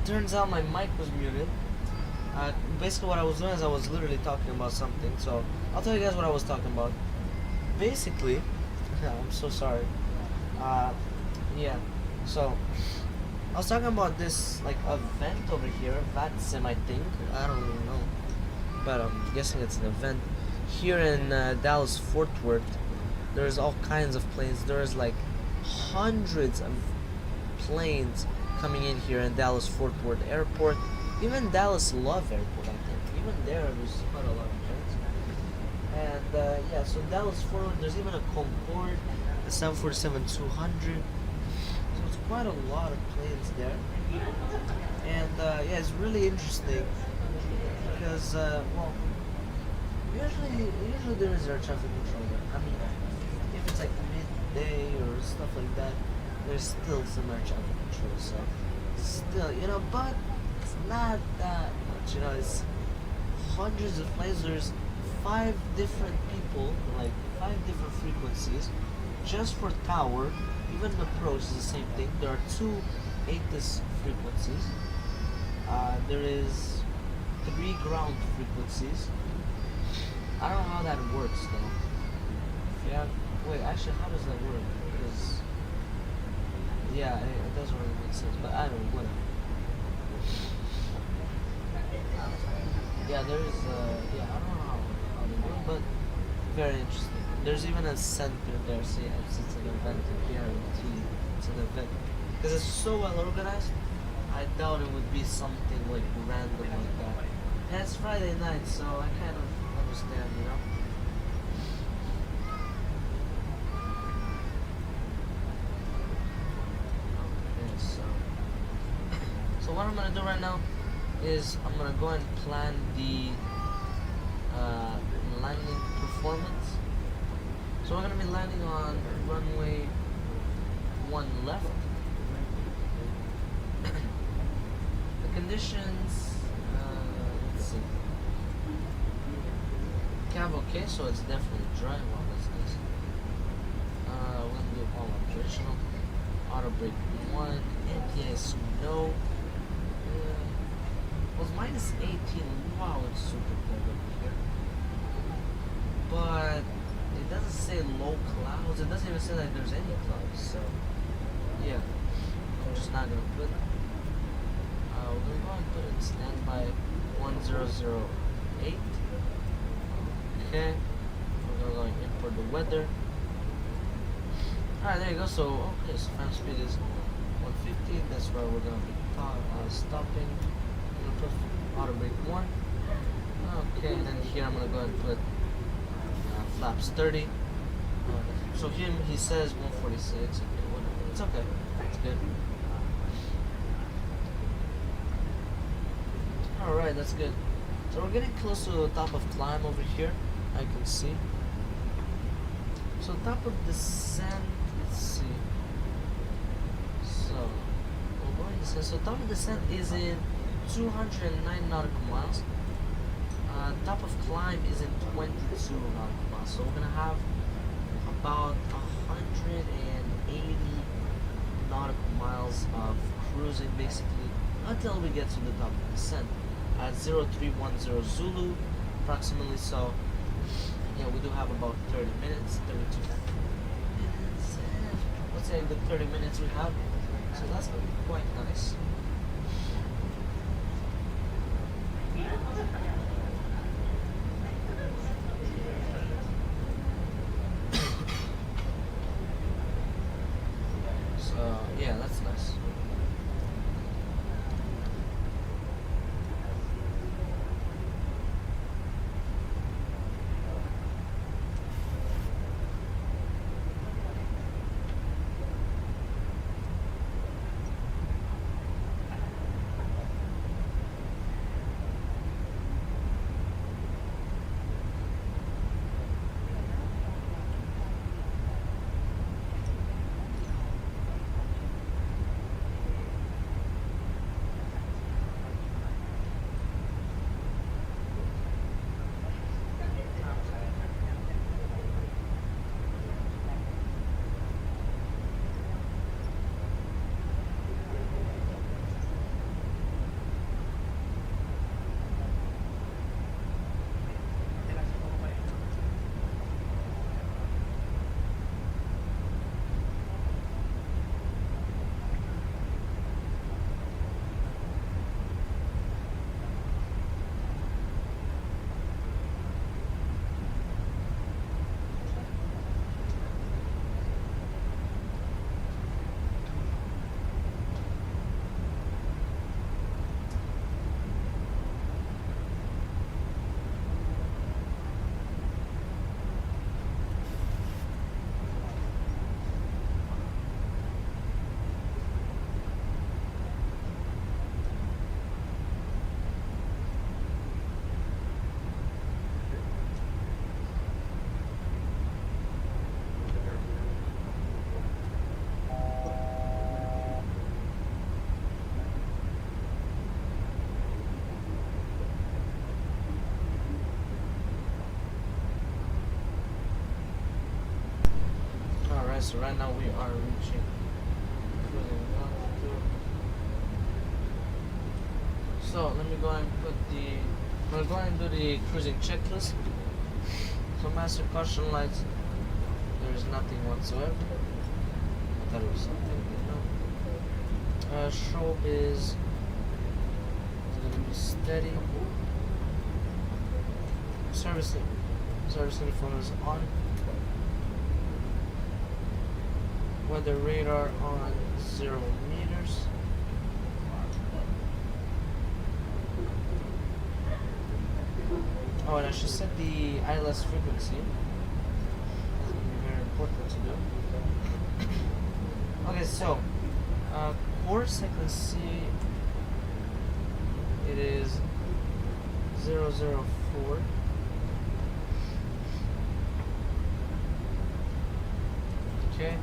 Turns out my mic was muted. Basically what I was doing is I was literally talking about something. So I'll tell you guys what I was talking about. Basically, I'm so sorry. Yeah. So I was talking about this like event over here, VATSIM I think. I don't even know, but I'm guessing it's an event here in Dallas Fort Worth. There's all kinds of planes. There's like hundreds of planes coming in here in Dallas Fort Worth Airport. Even Dallas Love Airport, I think. Even there's quite a lot of planes. And yeah, so Dallas Fort Worth, there's even a Concorde, a 747-200. So it's quite a lot of planes there. And yeah, it's really interesting because well, usually there is air traffic control there. I mean, if it's like midday or stuff like that, there's still some air traffic control. So still, you know, but it's not that much. You know, it's hundreds of planes. There's 5 different people, like 5 different frequencies, just for tower. Even the approach is the same thing. There are 2 ATIS frequencies. There is 3 ground frequencies. I don't know how that works though. If you have, wait, actually, how does that work? Because yeah, it doesn't really make sense. But I don't know, whatever. Yeah, there's yeah, I don't know how they do it, but very interesting. There's even a center there. See, it's an event, a guarantee. It's an event because it's so well organized. I doubt it would be something like random like that. And it's Friday night, so I kind of understand, you know. Okay, so what I'm gonna do right now is I'm gonna go and plan the landing performance. So we're gonna be landing on runway 1 left. The conditions, let's see. Cab okay, so it's definitely dry. Wow, that's nice. We're gonna do all operational. Auto brake 1, NPS no. Was minus 18. Wow, it's super cold over here. But it doesn't say low clouds. It doesn't even say like there's any clouds. So yeah, I'm just not gonna put. We're gonna go and put it in standby 1008. Okay, we're gonna go and import the weather. Alright, there you go. So okay, so final speed is 150. That's where we're gonna be stopping. I'm gonna put auto brake 1. Okay, and then here I'm gonna go and put flaps 30. So he says 146. Okay, whatever. It's okay. It's good. Alright, that's good. So we're getting close to the top of climb over here. I can see. So top of descent. Let's see. So we're going to descent. So top of descent is in 209 nautical miles. Top of climb is in 22 nautical miles. So we're gonna have about 180 nautical miles of cruising basically until we get to the top of descent at 0310 Zulu approximately. So yeah, we do have about 30 minutes, 32 minutes. Let's say the 30 minutes we have. So that's gonna be quite nice. So yeah, that's nice. so right now we are reaching cruising altitude. So let me go ahead and I'm gonna go ahead and do the cruising checklist. So master caution lights, there is nothing whatsoever. I thought it was something, you know. Strobe is gonna be steady. Service uniform is on. Weather radar on 0 meters. Oh, and I should set the ILS frequency. That's going to be very important to do. Okay, so course I can see it is 004. Okay,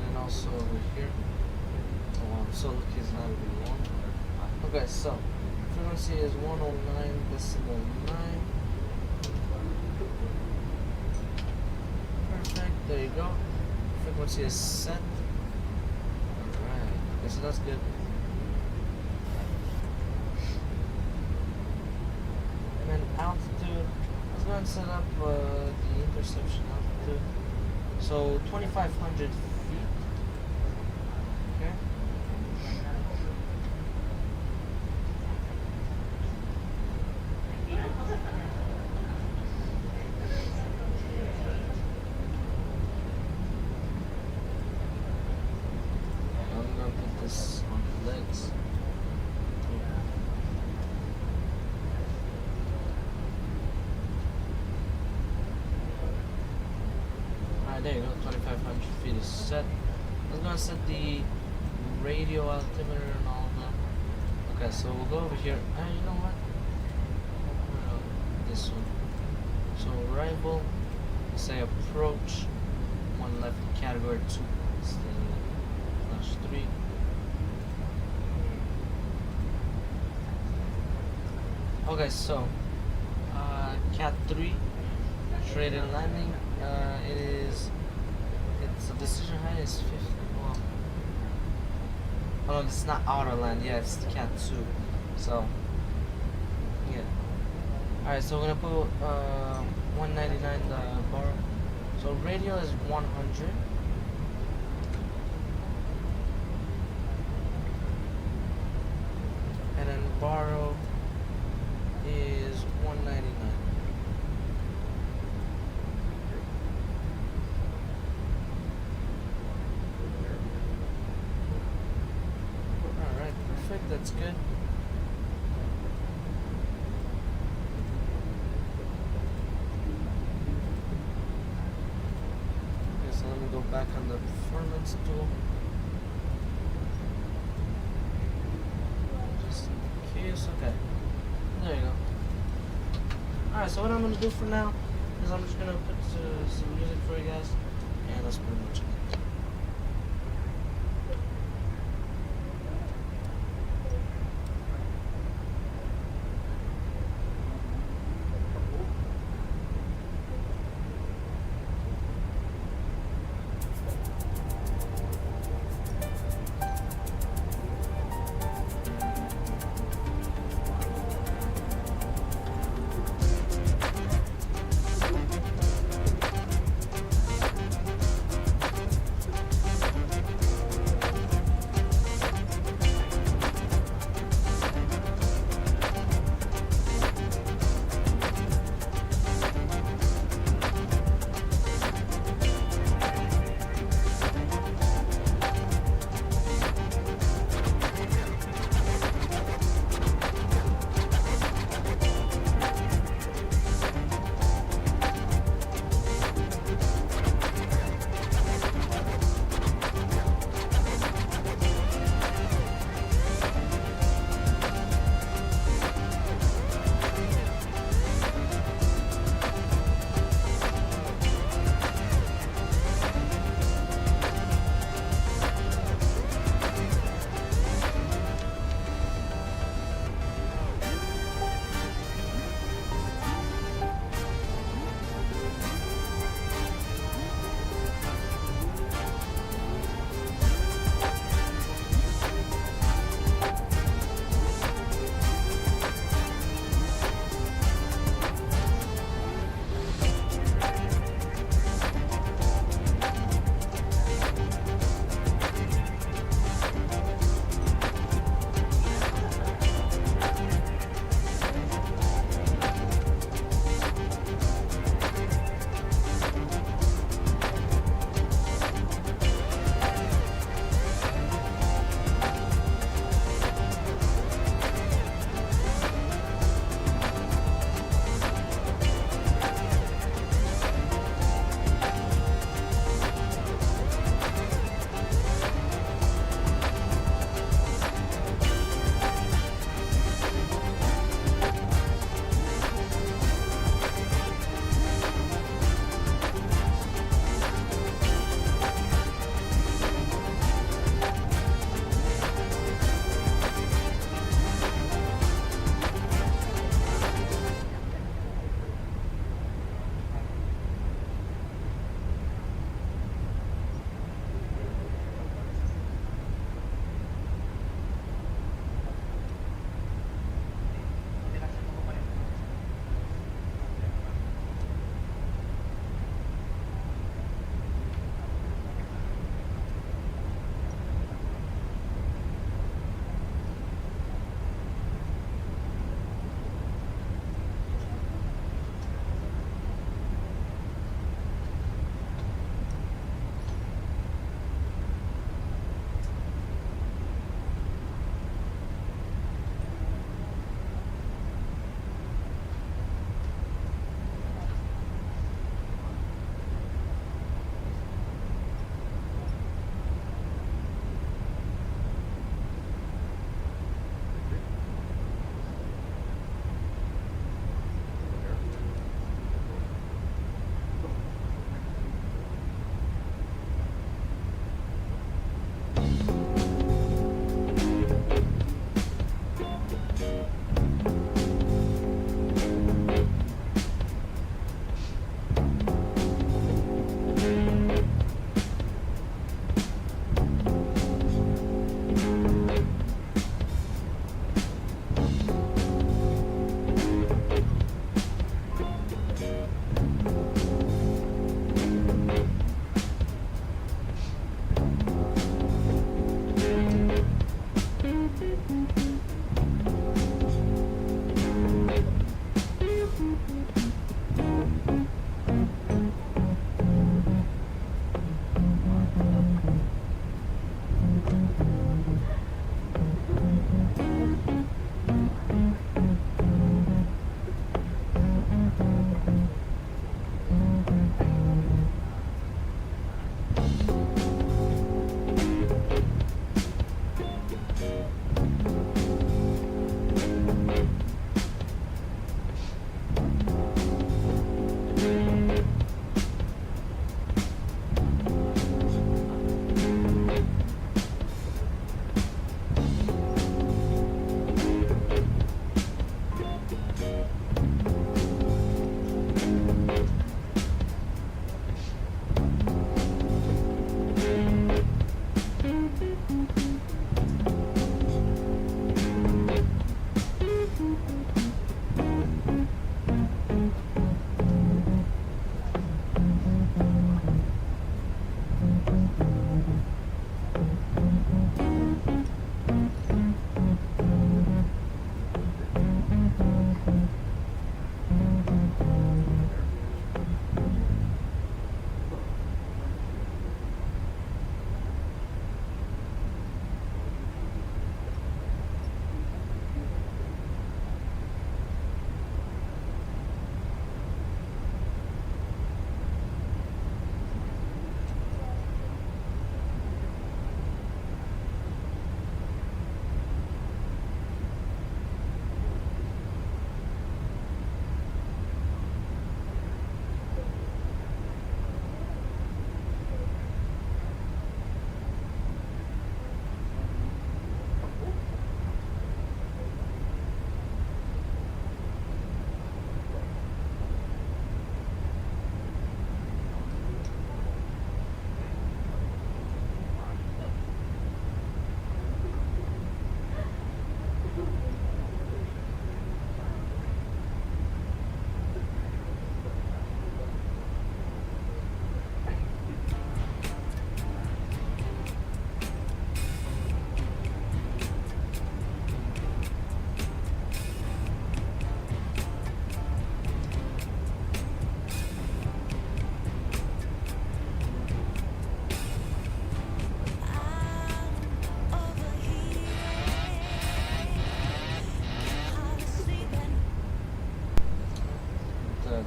and also over here. Oh wow, I'm so lucky it's not even long. Okay, so frequency is 109.9. Perfect, there you go. Frequency is set. Alright, okay, so that's good. And then altitude, I was going to set up the interception altitude. So 2,500 feet. Okay. I'm gonna put this on the legs. There you go, 2,500 feet is set. I was gonna set the radio altimeter and all that. Okay, so we'll go over here. You know what? This one. So arrival, say approach, 1 left, category 2, /3. Okay, so Cat 3, trade and landing. It's a decision height is 50. Well, oh no, it's not outer land. Yeah, it's the Cat 2. So yeah. All right, so we're gonna put 199 the bar. So radio is 100. And then borrow is 199. Alright, perfect, that's good. Okay, so let me go back on the performance tool. Just in case, okay. There you go. Alright, so what I'm going to do for now is I'm just going to put some music for you guys, and that's pretty much it.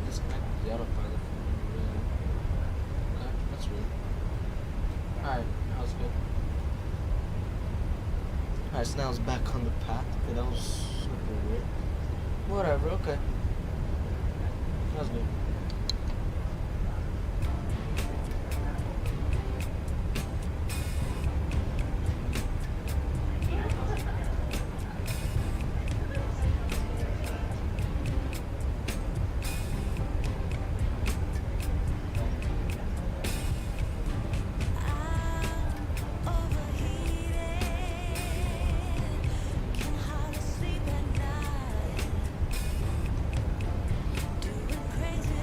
Disconnect the autopilot from the okay, that's weird. Alright, that was good. Alright, so now it's back on the path. Okay, that was super weird. Whatever, okay. That was good. Crazy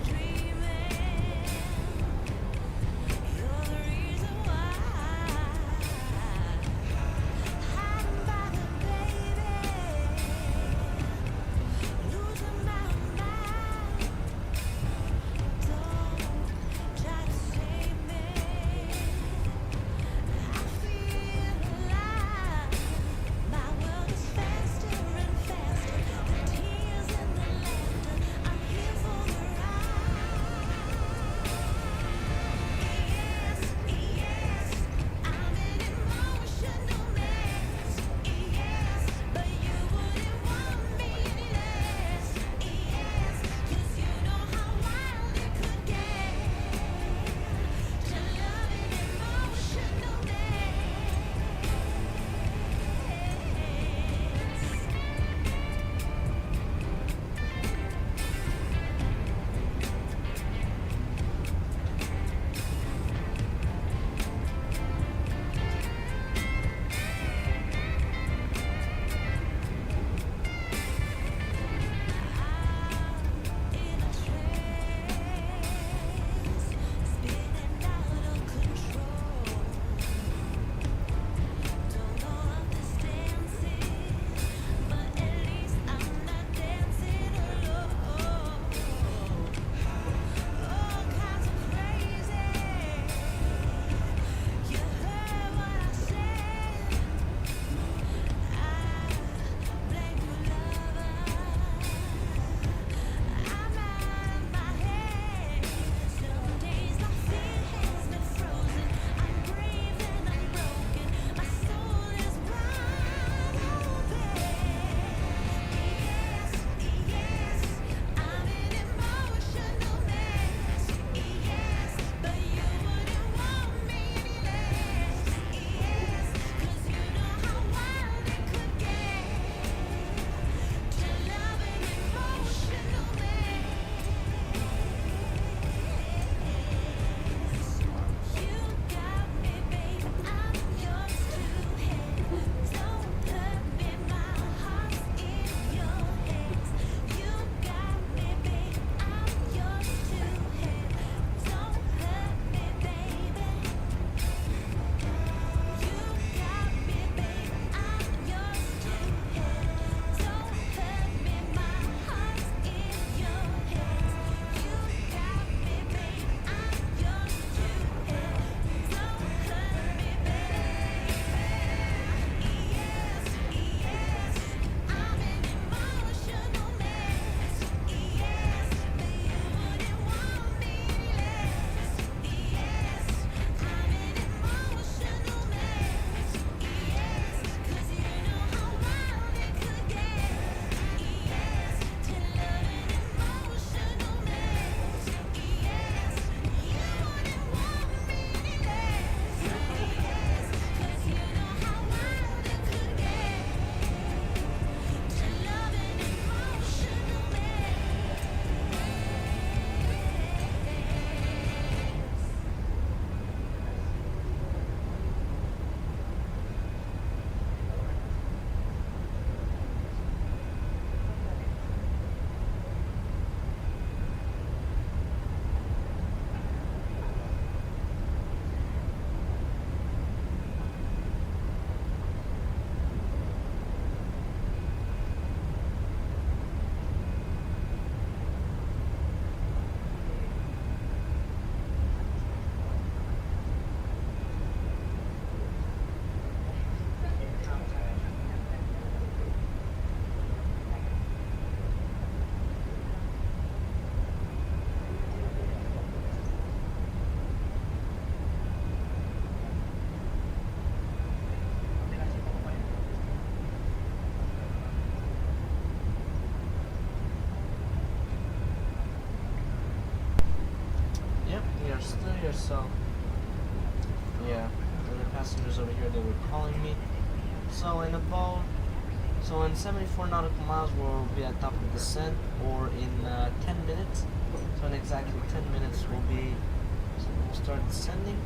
So yeah, and the passengers over here, they were calling me. So in 74 nautical miles we'll be at top of descent, or in 10 minutes. So in exactly 10 minutes we'll start descending.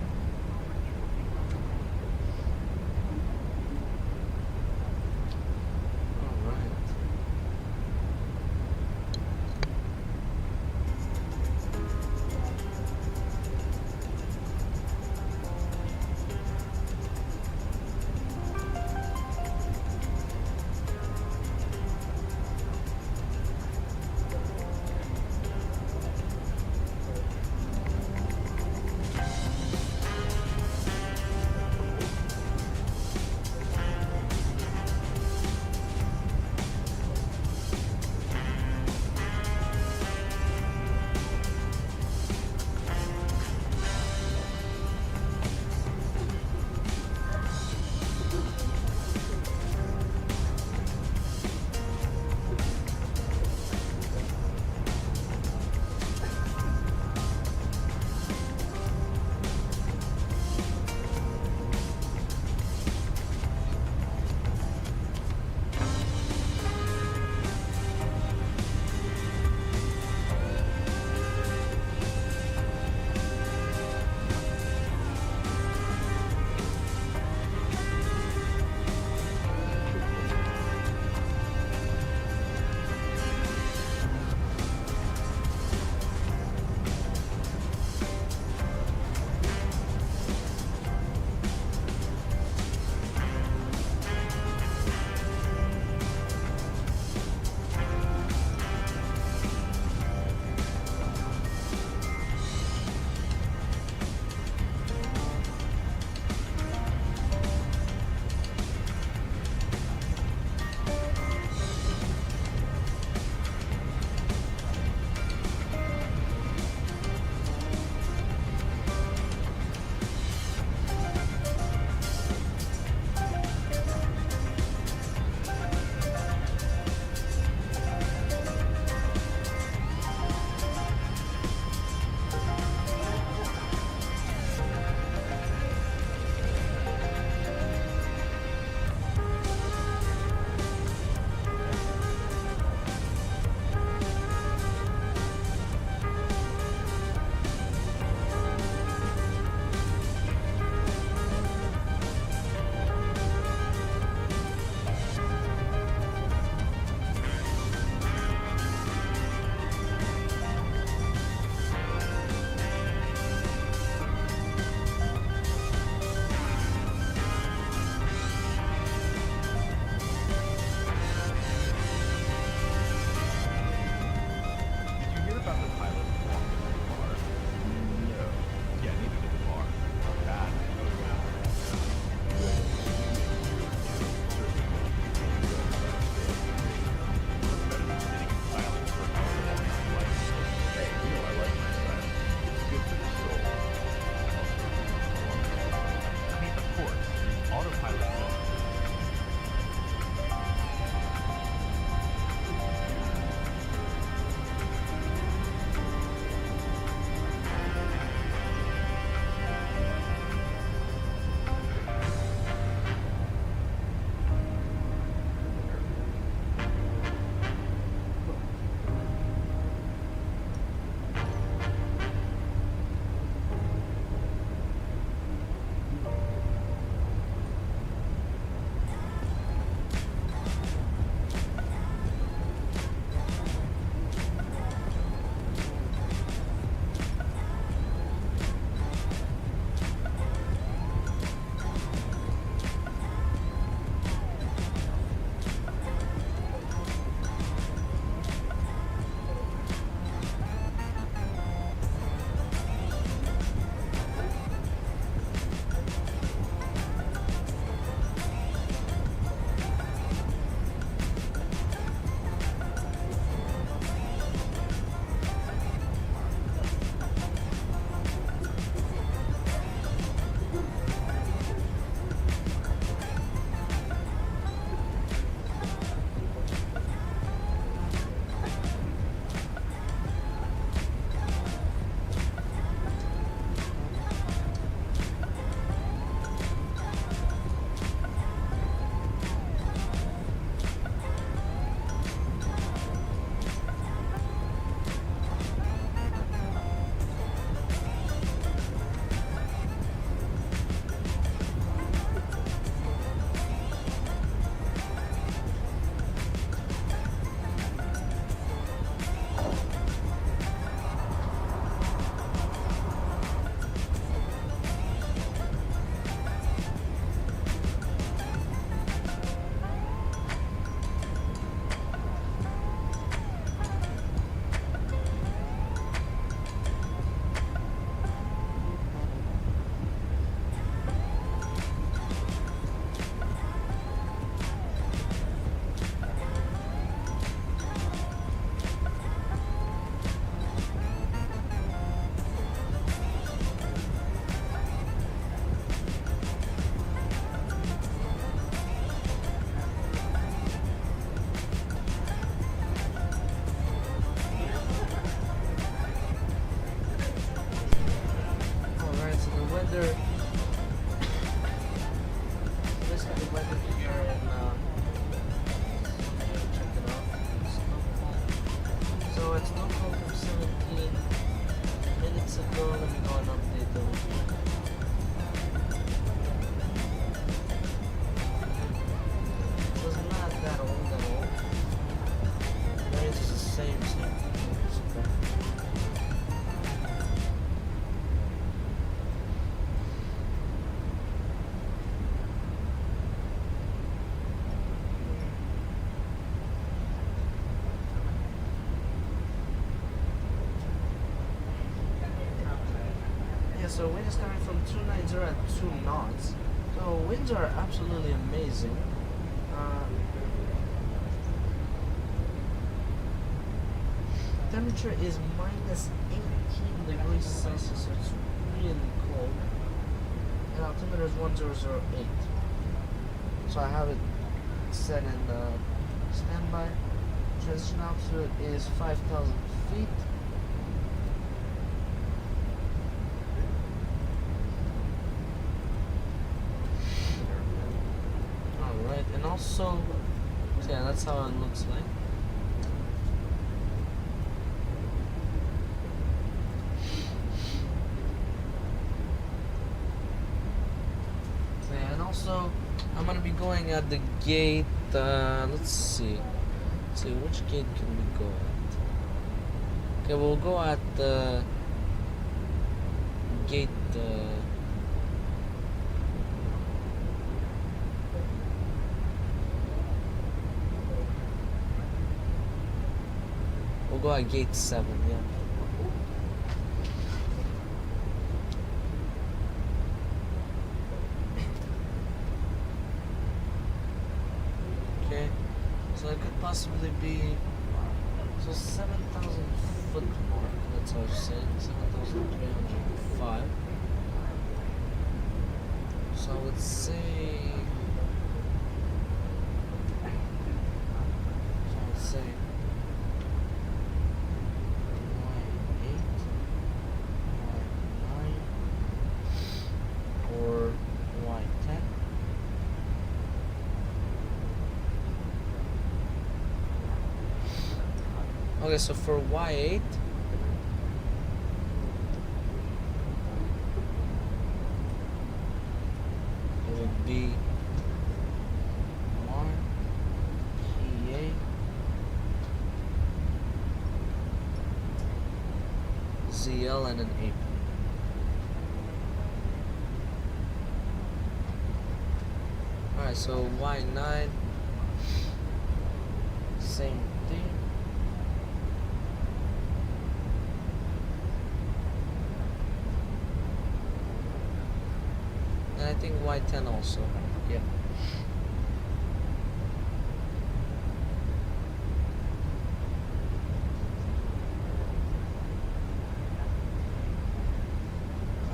so wind is coming from 290 at 2 knots. So winds are absolutely amazing. Temperature is minus 18 degrees Celsius, so it's really cold. And altimeter is 1008. So I have it set in standby. Transition altitude is 5,000 feet. Alright, and also, so yeah, that's how it looks like. Also, I'm gonna be going at the gate. Let's see. Which gate can we go at? Okay, we'll go at the gate. We'll go at gate 7. Yeah. So it could possibly be 7,000 foot mark. That's what I was saying. 7,305. So I would say. Y8, Y9, or Y10. Okay, so for Y8, it would be RPA ZL and an 8. Alright, so Y9, same thing. I think Y10 also. Yeah.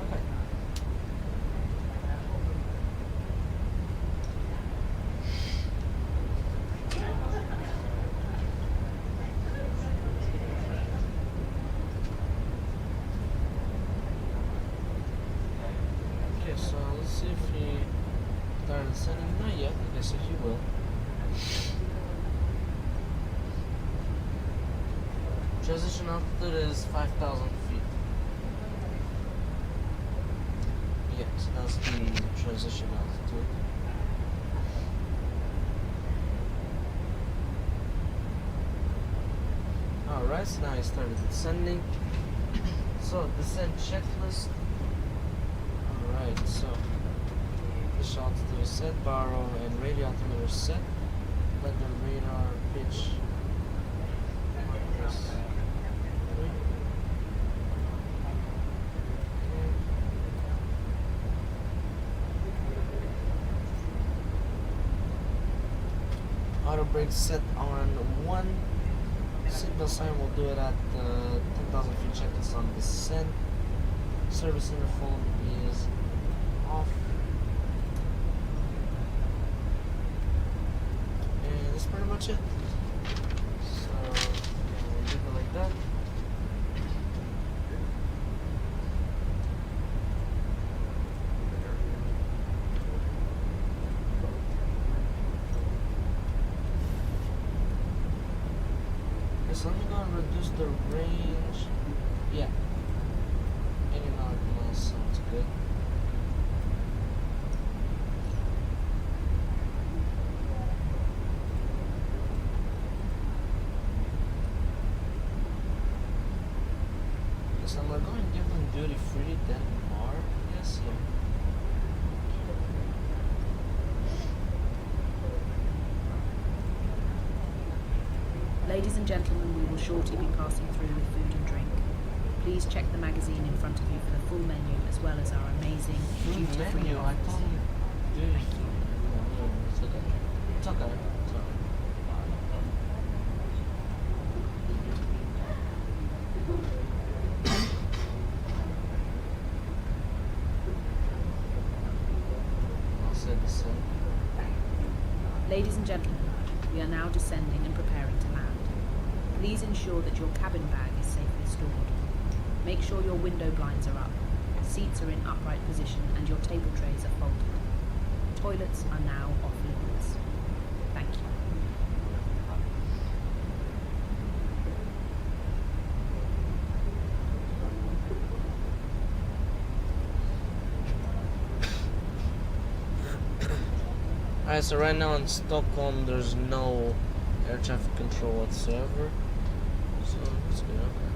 Okay. Okay, so let's see if he started sending. Not yet. I guess he will. Transition altitude is 5,000 feet. Yes, that's the transition altitude. Alright, so now I started descending. So, descent checklist. Alright, so fish altitude is set, baro and radio altimeter is set. Let the radar pitch minus 3. Auto brake set on 1. Signal sign will do it at 10,000 feet checklist on descent. Service interphone is off. And that's pretty much it. So we'll leave it like that. So let me go and reduce the range. Yeah. 89 miles sounds good. So we're going to give them duty free, then more, I guess. Yeah. Ladies and gentlemen, we will shortly be passing through with food and drink. Please check the magazine in front of you for the full menu as well as our amazing duty-free Menu, I offers. thought you did. Thank you. No, it's okay. It's okay. It's okay. I'll say the same. Ladies and gentlemen, we are now descending and preparing to land. Please ensure that your cabin bag is safely stored. Make sure your window blinds are up, seats are in upright position, and your table trays are folded. Toilets are now off limits. Thank you. Alright, so right now in Stockholm there's no air traffic control whatsoever. So it's good, okay.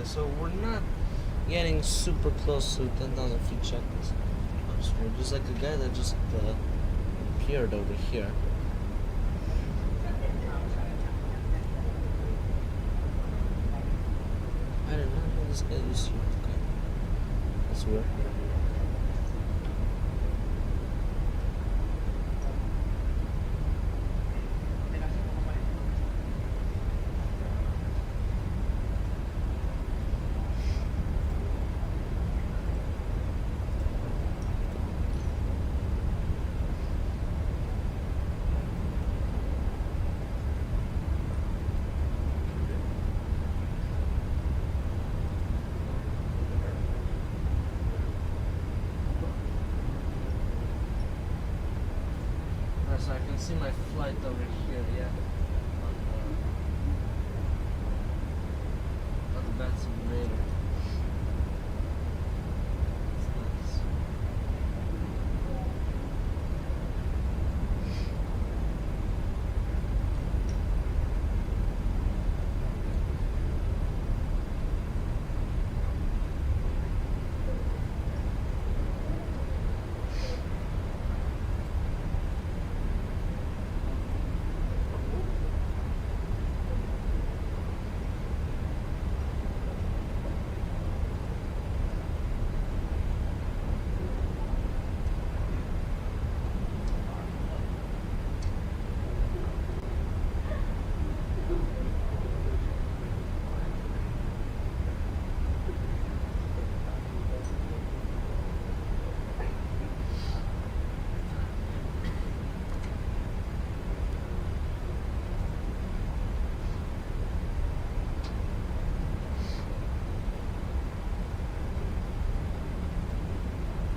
so we're not getting super close to 10,000 feet checklist. Just like a guy that just appeared over here. I did not know this guy was here. Okay. That's weird. So I can see my flight over here, yeah. On the bad simulator. It's nice.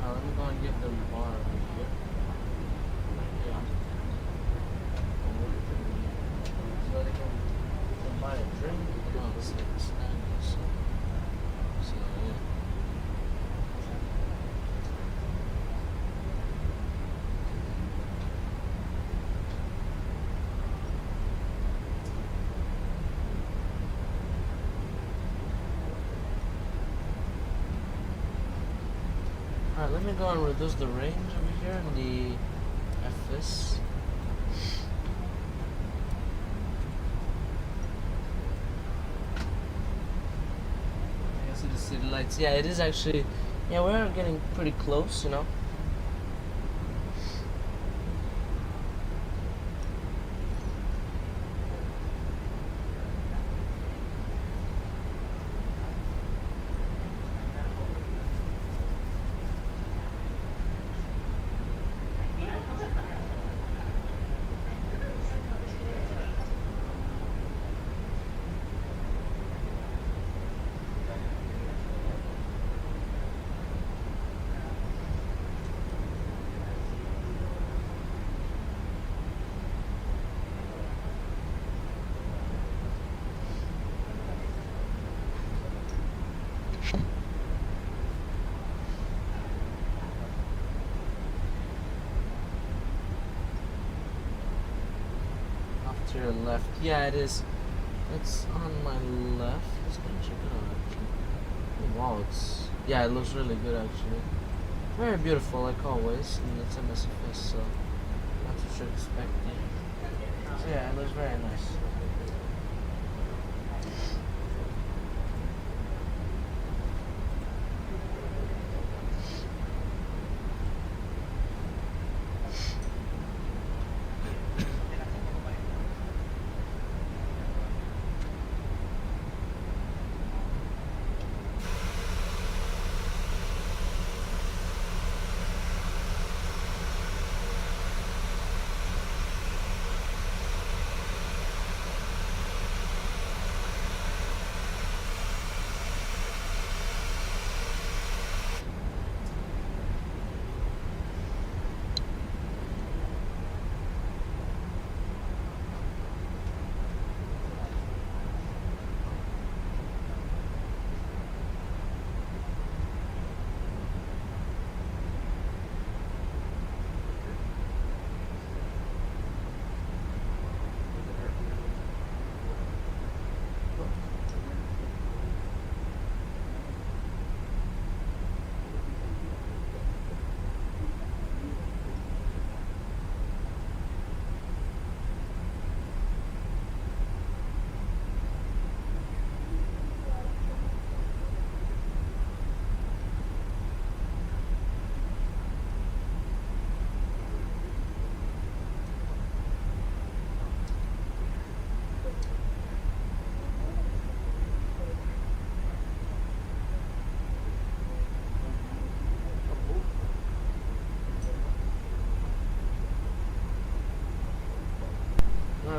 Let me go and give them a bar over here. Yeah. So they can buy a drink. Oh, this is like a snack. So yeah. Alright, let me go and reduce the range over here in the FS. I see the city lights. Yeah, it is actually, yeah, we're getting pretty close, you know. To your left. Yeah, it is. It's on my left. Let's go check it out actually. Oh, wow, it's, yeah, it looks really good actually. Very beautiful like always, and it's MSFS, so that's what you're expecting. So yeah, it looks very nice.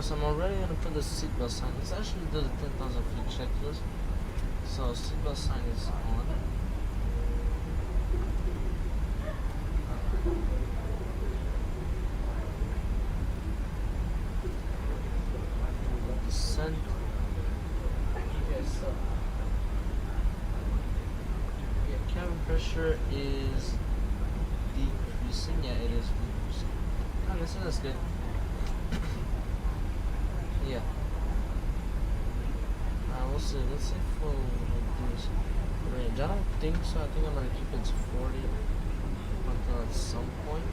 first, I'm already gonna put the seatbelt sign. Let's actually do the 10,000 feet checklist. So seatbelt sign is on. Descent. Okay, so yeah, cabin pressure is decreasing. Yeah, it is decreasing. Okay, so that's good. Yeah. We'll see. Let's see if we'll reduce range. I don't think so. I think I'm gonna keep it to 40 until at some point.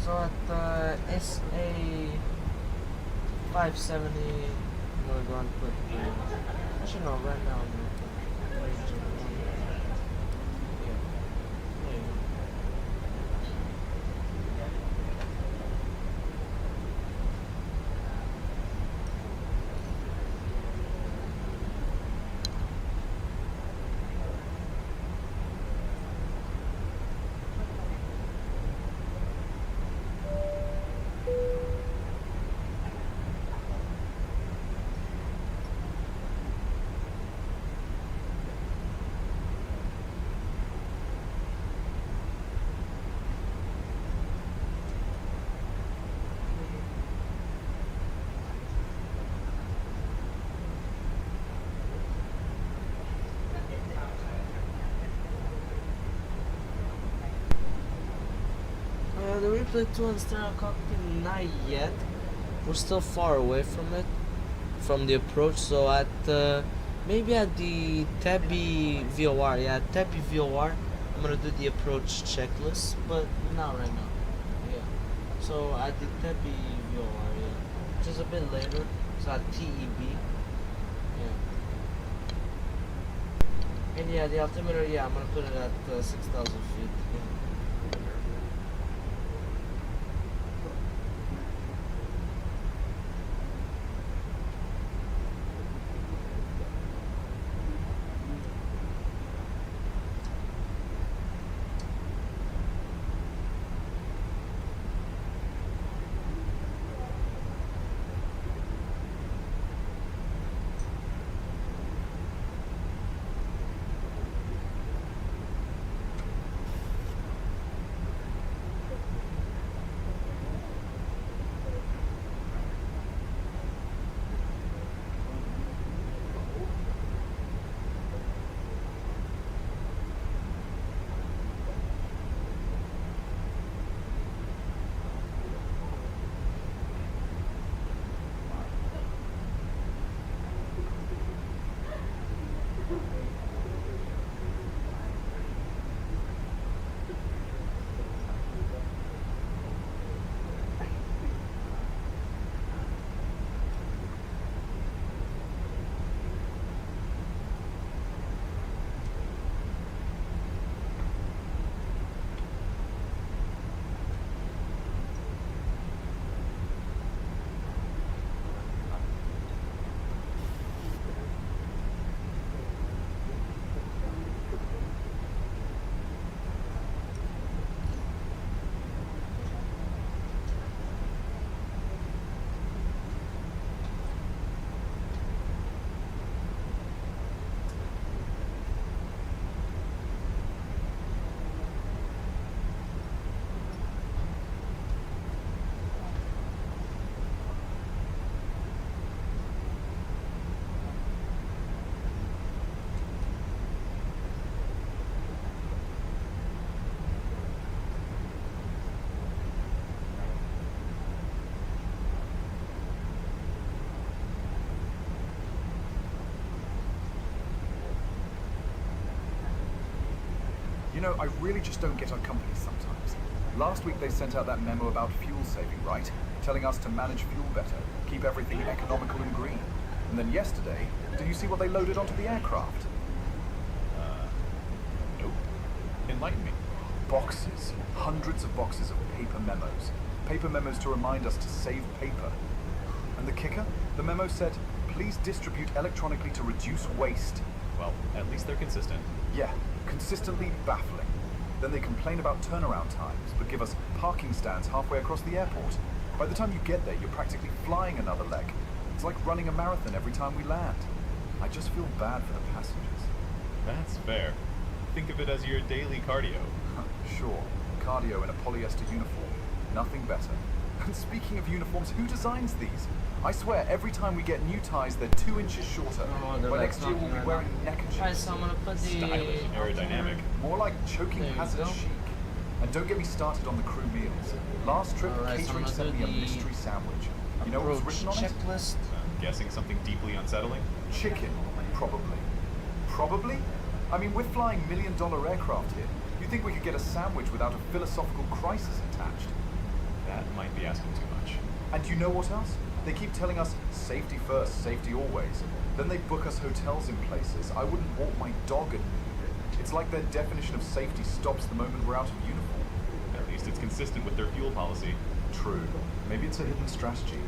So at the SA 570, I'm gonna go and put the. Actually, no, right now I'm gonna put range of 1. Yeah. There you go. The replay 2 and stereo cockpit, not yet. We're still far away from it, from the approach. So at maybe at the Tebi VOR, yeah, Tebi VOR, I'm gonna do the approach checklist, but not right now. Yeah. So at the Tebi VOR, yeah, just a bit later. So at TEB, yeah. And yeah, the altimeter, yeah, I'm gonna put it at 6,000 feet. Yeah. You know, I really just don't get our companies sometimes. Last week they sent out that memo about fuel saving, right? Telling us to manage fuel better, keep everything economical and green. And then yesterday, did you see what they loaded onto the aircraft? Nope. Enlighten me. boxes, hundreds of boxes of paper memos. Paper memos to remind us to save paper. And the kicker? The memo said, please distribute electronically to reduce waste. Well, at least they're consistent. Yeah, consistently baffling. Then they complain about turnaround times, but give us parking stands halfway across the airport. By the time you get there, you're practically flying another leg. It's like running a marathon every time we land. I just feel bad for the passengers. That's fair. Think of it as your daily cardio. Sure, cardio in a polyester uniform. Nothing better. And speaking of uniforms, who designs these? I swear, every time we get new ties, they're 2 inches shorter. Oh, they're By like next year, we'll be knocking wearing right neck and Alright, shoes. so I'm gonna put the Stylish and aerodynamic. More like choking There you hazard go. chic. And don't get me started on the crew meals. Last trip, Alright, so I'm catering gonna sent do me a the mystery sandwich. You know what was approach written on it? checklist. I'm guessing something deeply unsettling? Chicken, probably. Probably? I mean, we're flying $1 million aircraft here. You think we could get a sandwich without a philosophical crisis attached? That might be asking too much. And you know what else? They keep telling us, safety first, safety always. Then they book us hotels in places I wouldn't walk my dog and it's like their definition of safety stops the moment we're out of uniform. At least it's consistent with their fuel policy. True. Maybe it's a hidden strategy.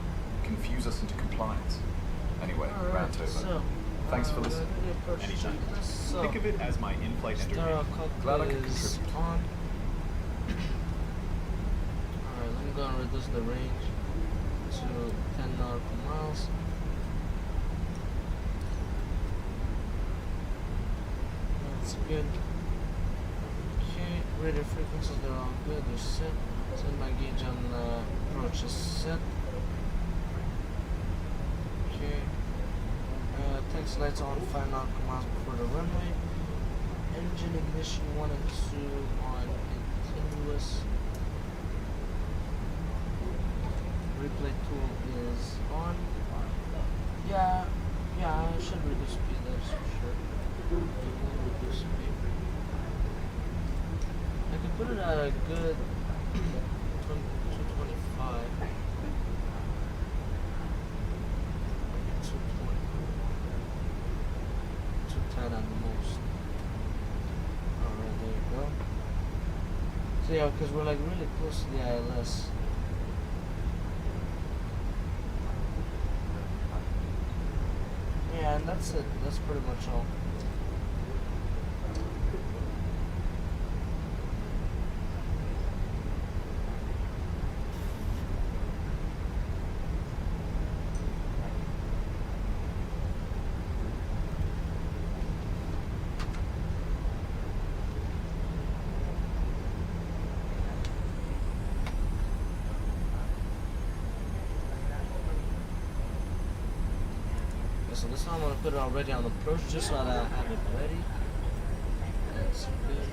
Confuse us into compliance. Anyway, Alright, rant over. so Thanks for we're listening. gonna do the approach Anytime. checklist. So Think of it as my in-flight Star entertainment. Glad I could is contribute. on. Alright, I'm gonna reduce the range to 10 nautical miles. That's good. Okay, radar frequencies, they're all good, they're set. Set my gauge on the approach is set. Okay. Text lights on 5 nautical miles before the runway. Engine ignition 1 and 2 on continuous. Replay tool is on. Yeah, I should reduce speed, that's for sure. It will reduce speed. I can put it at a good 225. 210 at the most. Alright, there you go. So yeah, because we're like really close to the ILS. Yeah, and that's it. That's pretty much all. So this one I'm gonna put it already on approach just so that I have it ready. That's good.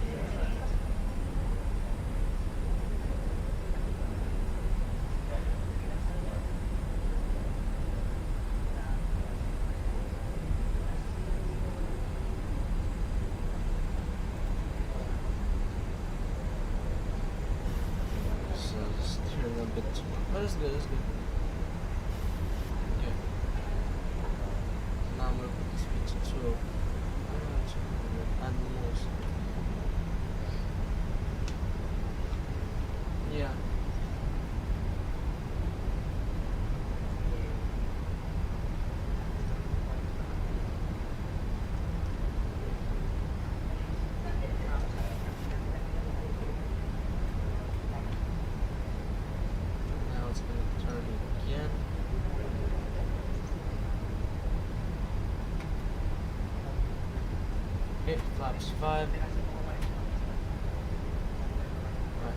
So just turn a bit too much. But it's good, it's good. Okay. Now I'm gonna put the speed to 200 at the most. Yeah. Now it's gonna turn again. Okay, flaps 5. Alright,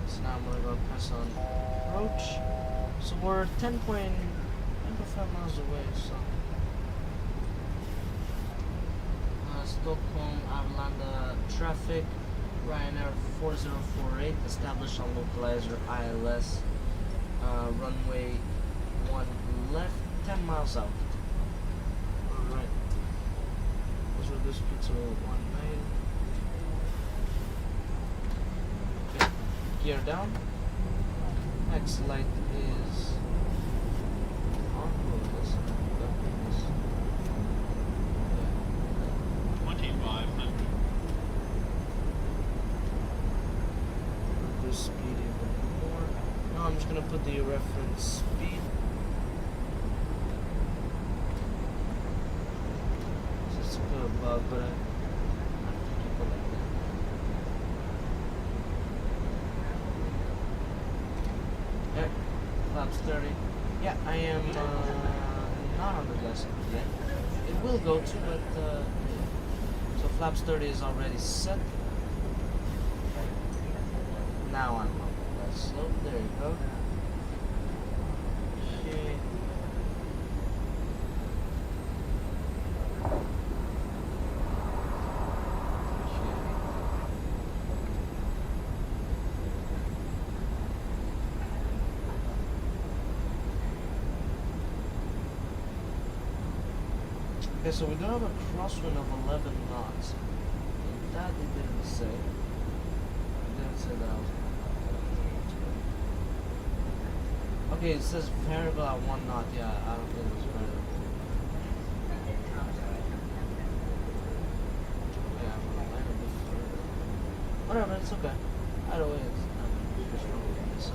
so now I'm gonna go press on approach. So we're 10.5 miles away, so. Stockholm, Arlanda traffic, Ryanair 4048, established on localizer ILS, runway 1 left, 10 miles out. Alright. Let's reduce speed to 190. Okay, gear down. X light is on. Oh, this. Yeah. 2500. just gonna put the reference speed. Just to put above, but I have to keep it like that. Okay, flaps 30. Yeah, I am not on the lesson yet. It will go to, but so flaps 30 is already set. Now I'm on the left slope. There you go. Okay. Okay, so we do have a crosswind of 11 knots. And that they didn't say. They didn't say that I was. Okay, it says variable at 1 knot. Yeah, I don't think it was variable. Yeah, I'm gonna land a bit further. Whatever, it's okay. Either way, it's just wrong with this.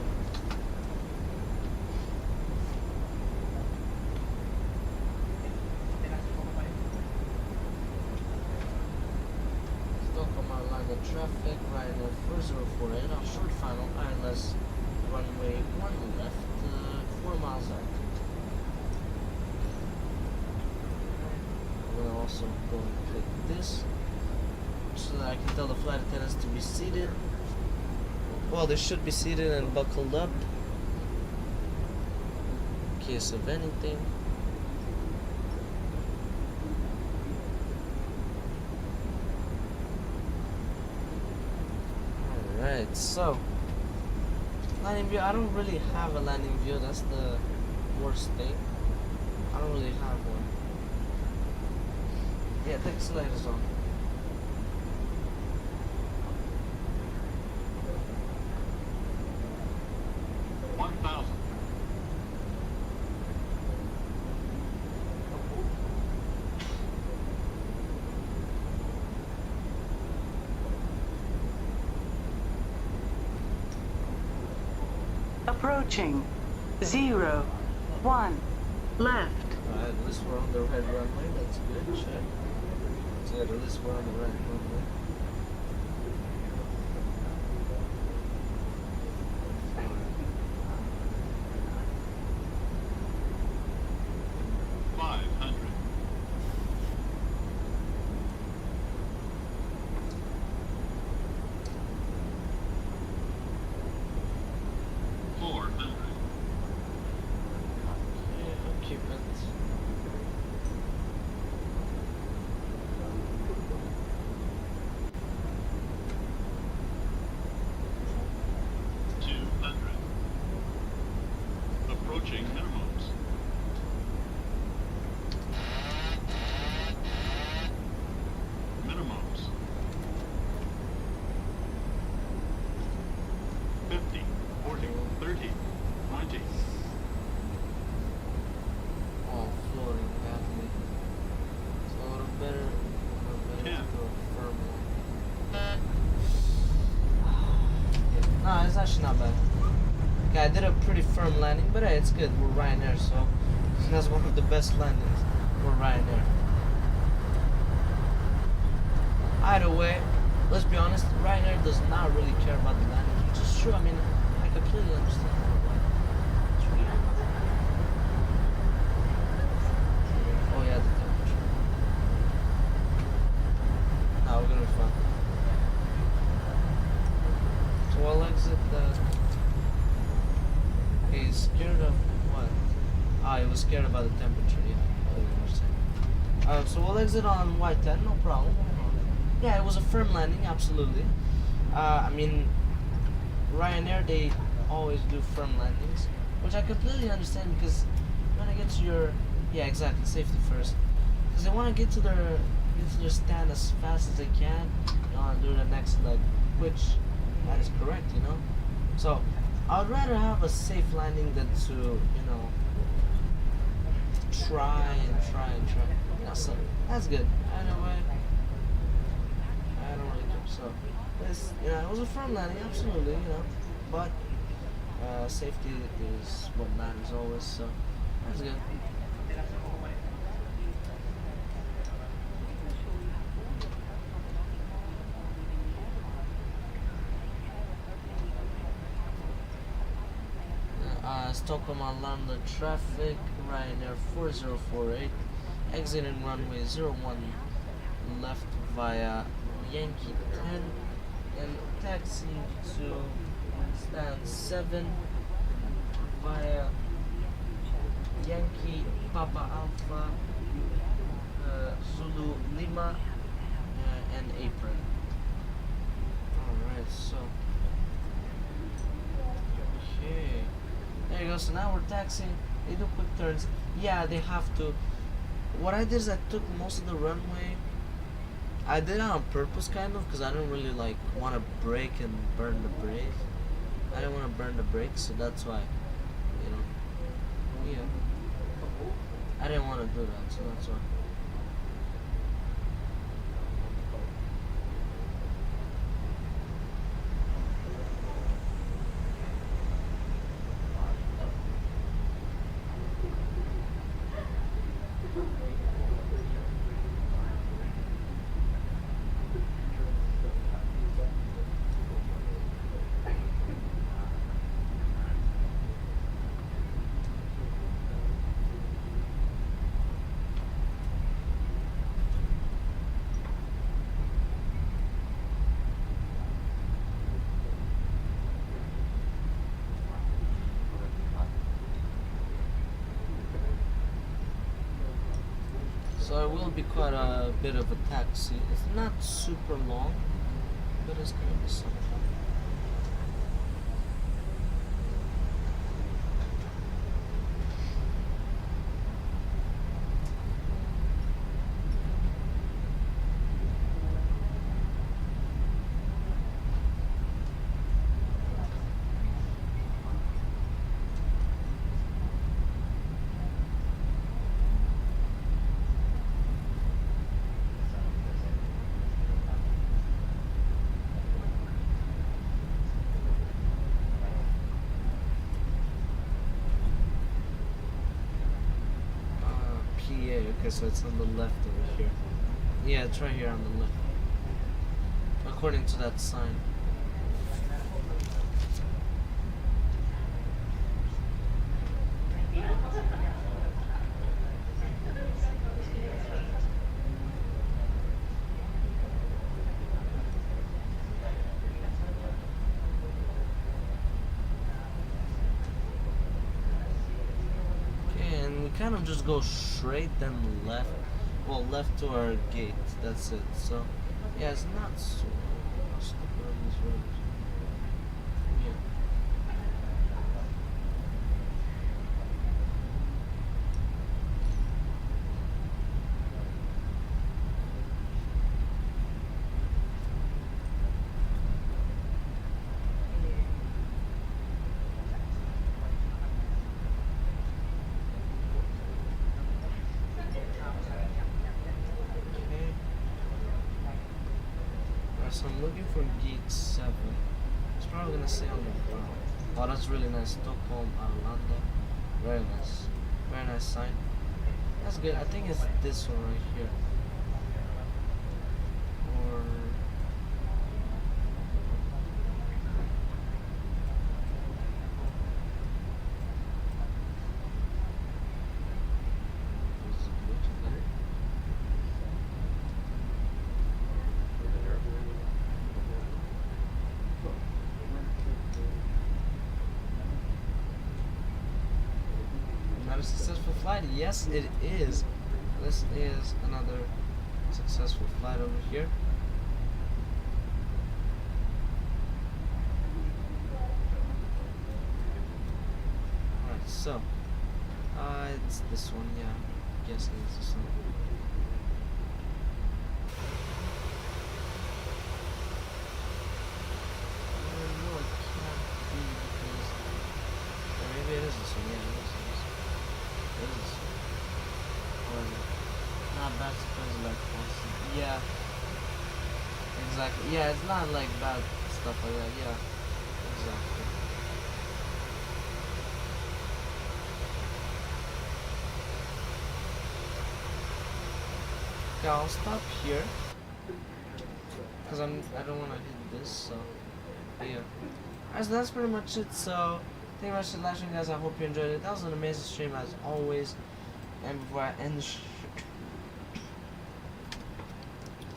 Stockholm outline the traffic, right at 4048 on short final, ILS runway 1 left, 4 miles out. I'm gonna also go and click this so that I can tell the flight attendants to be seated. Well, they should be seated and buckled up in case of anything. Alright, so landing view, I don't really have a landing view, that's the worst thing. I don't really have one. Yeah, take sliders on. Approaching. 0, 1. Left. Alright, at least we're on the right runway, that's good, check. So at least we're on the right runway. It's actually not bad. Okay, I did a pretty firm landing, but hey, it's good. We're Ryanair, so that's one of the best landings. We're Ryanair. Either way, let's be honest, Ryanair does not really care about the landings, which is true. I mean, I completely understand that. Oh yeah, the temperature. No, we're gonna be fine. So I'll exit the... Okay, he's scared of what? Ah, he was scared about the temperature, yeah. So we'll exit on Y10, no problem. Yeah, it was a firm landing, absolutely. I mean, Ryanair, they always do firm landings, which I completely understand because you want to get to your... Yeah, exactly, safety first. Because they want to get to their stand as fast as they can, you know, and do the next leg, which... That is correct, you know. So I would rather have a safe landing than to, you know, try. You know, so that's good. Anyway, I don't really care. So this, you know, it was a firm landing, absolutely, you know. But Safety is what matters always, so that's good. Stockholm Arlanda traffic, Ryanair 4048, exiting runway 01 left via Yankee 10, and taxi to stand 7 via Yankee Papa Alpha Zulu Lima and apron. Alright, so okay. There you go, so now we're taxiing. They do quick turns. Yeah, they have to. What I did is I took most of the runway. I did it on purpose, kind of, because I didn't really like want to brake and burn the brake. I didn't want to burn the brakes, so that's why, you know, yeah. I didn't want to do that, so that's why. So it will be quite a bit of a taxi. It's not super long, but it's gonna be something. Okay, so it's on the left over here. Yeah, it's right here on the left. According to that sign. Kind of just go straight then left, well, left to our gate, that's it. So yeah, it's not so stupid on these roads. Yeah. So I'm looking for gate 7. It's probably gonna say on the ground. Oh, that's really nice. Stockholm, Arlanda. Very nice. Very nice sign. That's good. I think it's this one right here. Or successful flight? Yes, it is. This is another successful flight over here. Alright, so it's this one, yeah. I'm guessing it's this one. No, it can't be because maybe it is this one, yeah, it is. Not bad surprise like Boston. Yeah. Exactly. Yeah, it's not like bad stuff like that. Yeah. Exactly. Okay, I'll stop here because I don't want to hit this. So yeah. Alright, so that's pretty much it. So thank you very much for watching, guys. I hope you enjoyed it. That was an amazing stream as always. And before I end the stream,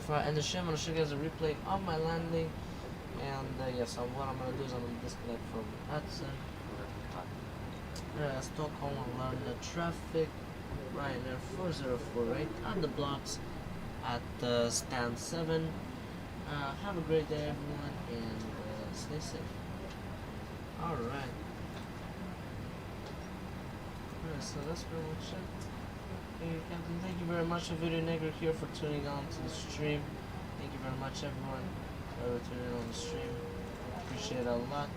I'm gonna show you guys a replay of my landing. And yeah, so what I'm gonna do is I'm gonna disconnect from Hudson, Stockholm, and learn the traffic. Ryanair 4048 on the blocks at stand 7. Have a great day, everyone, and stay safe. Alright. Alright, so that's pretty much it. Hey, Captain, thank you very much, Video Negro here, for tuning on to the stream. Thank you very much, everyone, for tuning on the stream. Appreciate it a lot,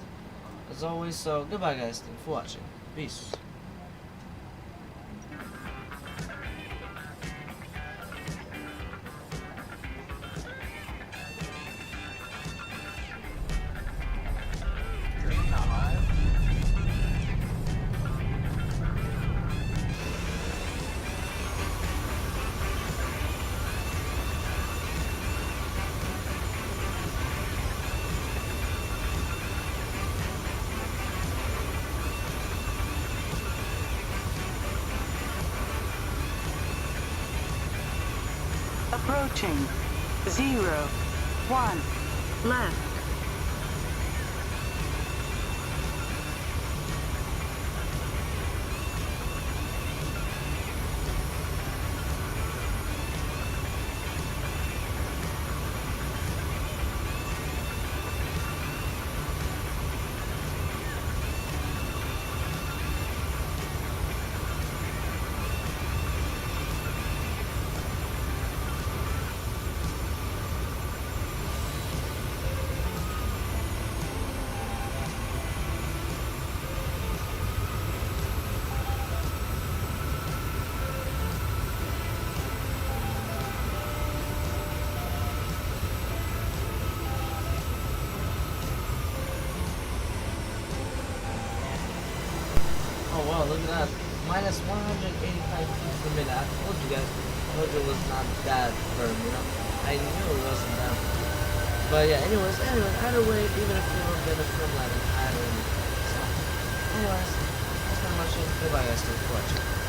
as always. So, goodbye, guys. Thank you for watching. Peace. Approaching 01 left. Oh wow, look at that. Minus 185 feet per minute. I told you guys, it was not that firm, you know. I knew it wasn't that firm. But yeah, anyways, either way, even if you don't get a firm landing, I don't know. So, anyways, that's pretty much it. Goodbye, guys. Thanks for watching.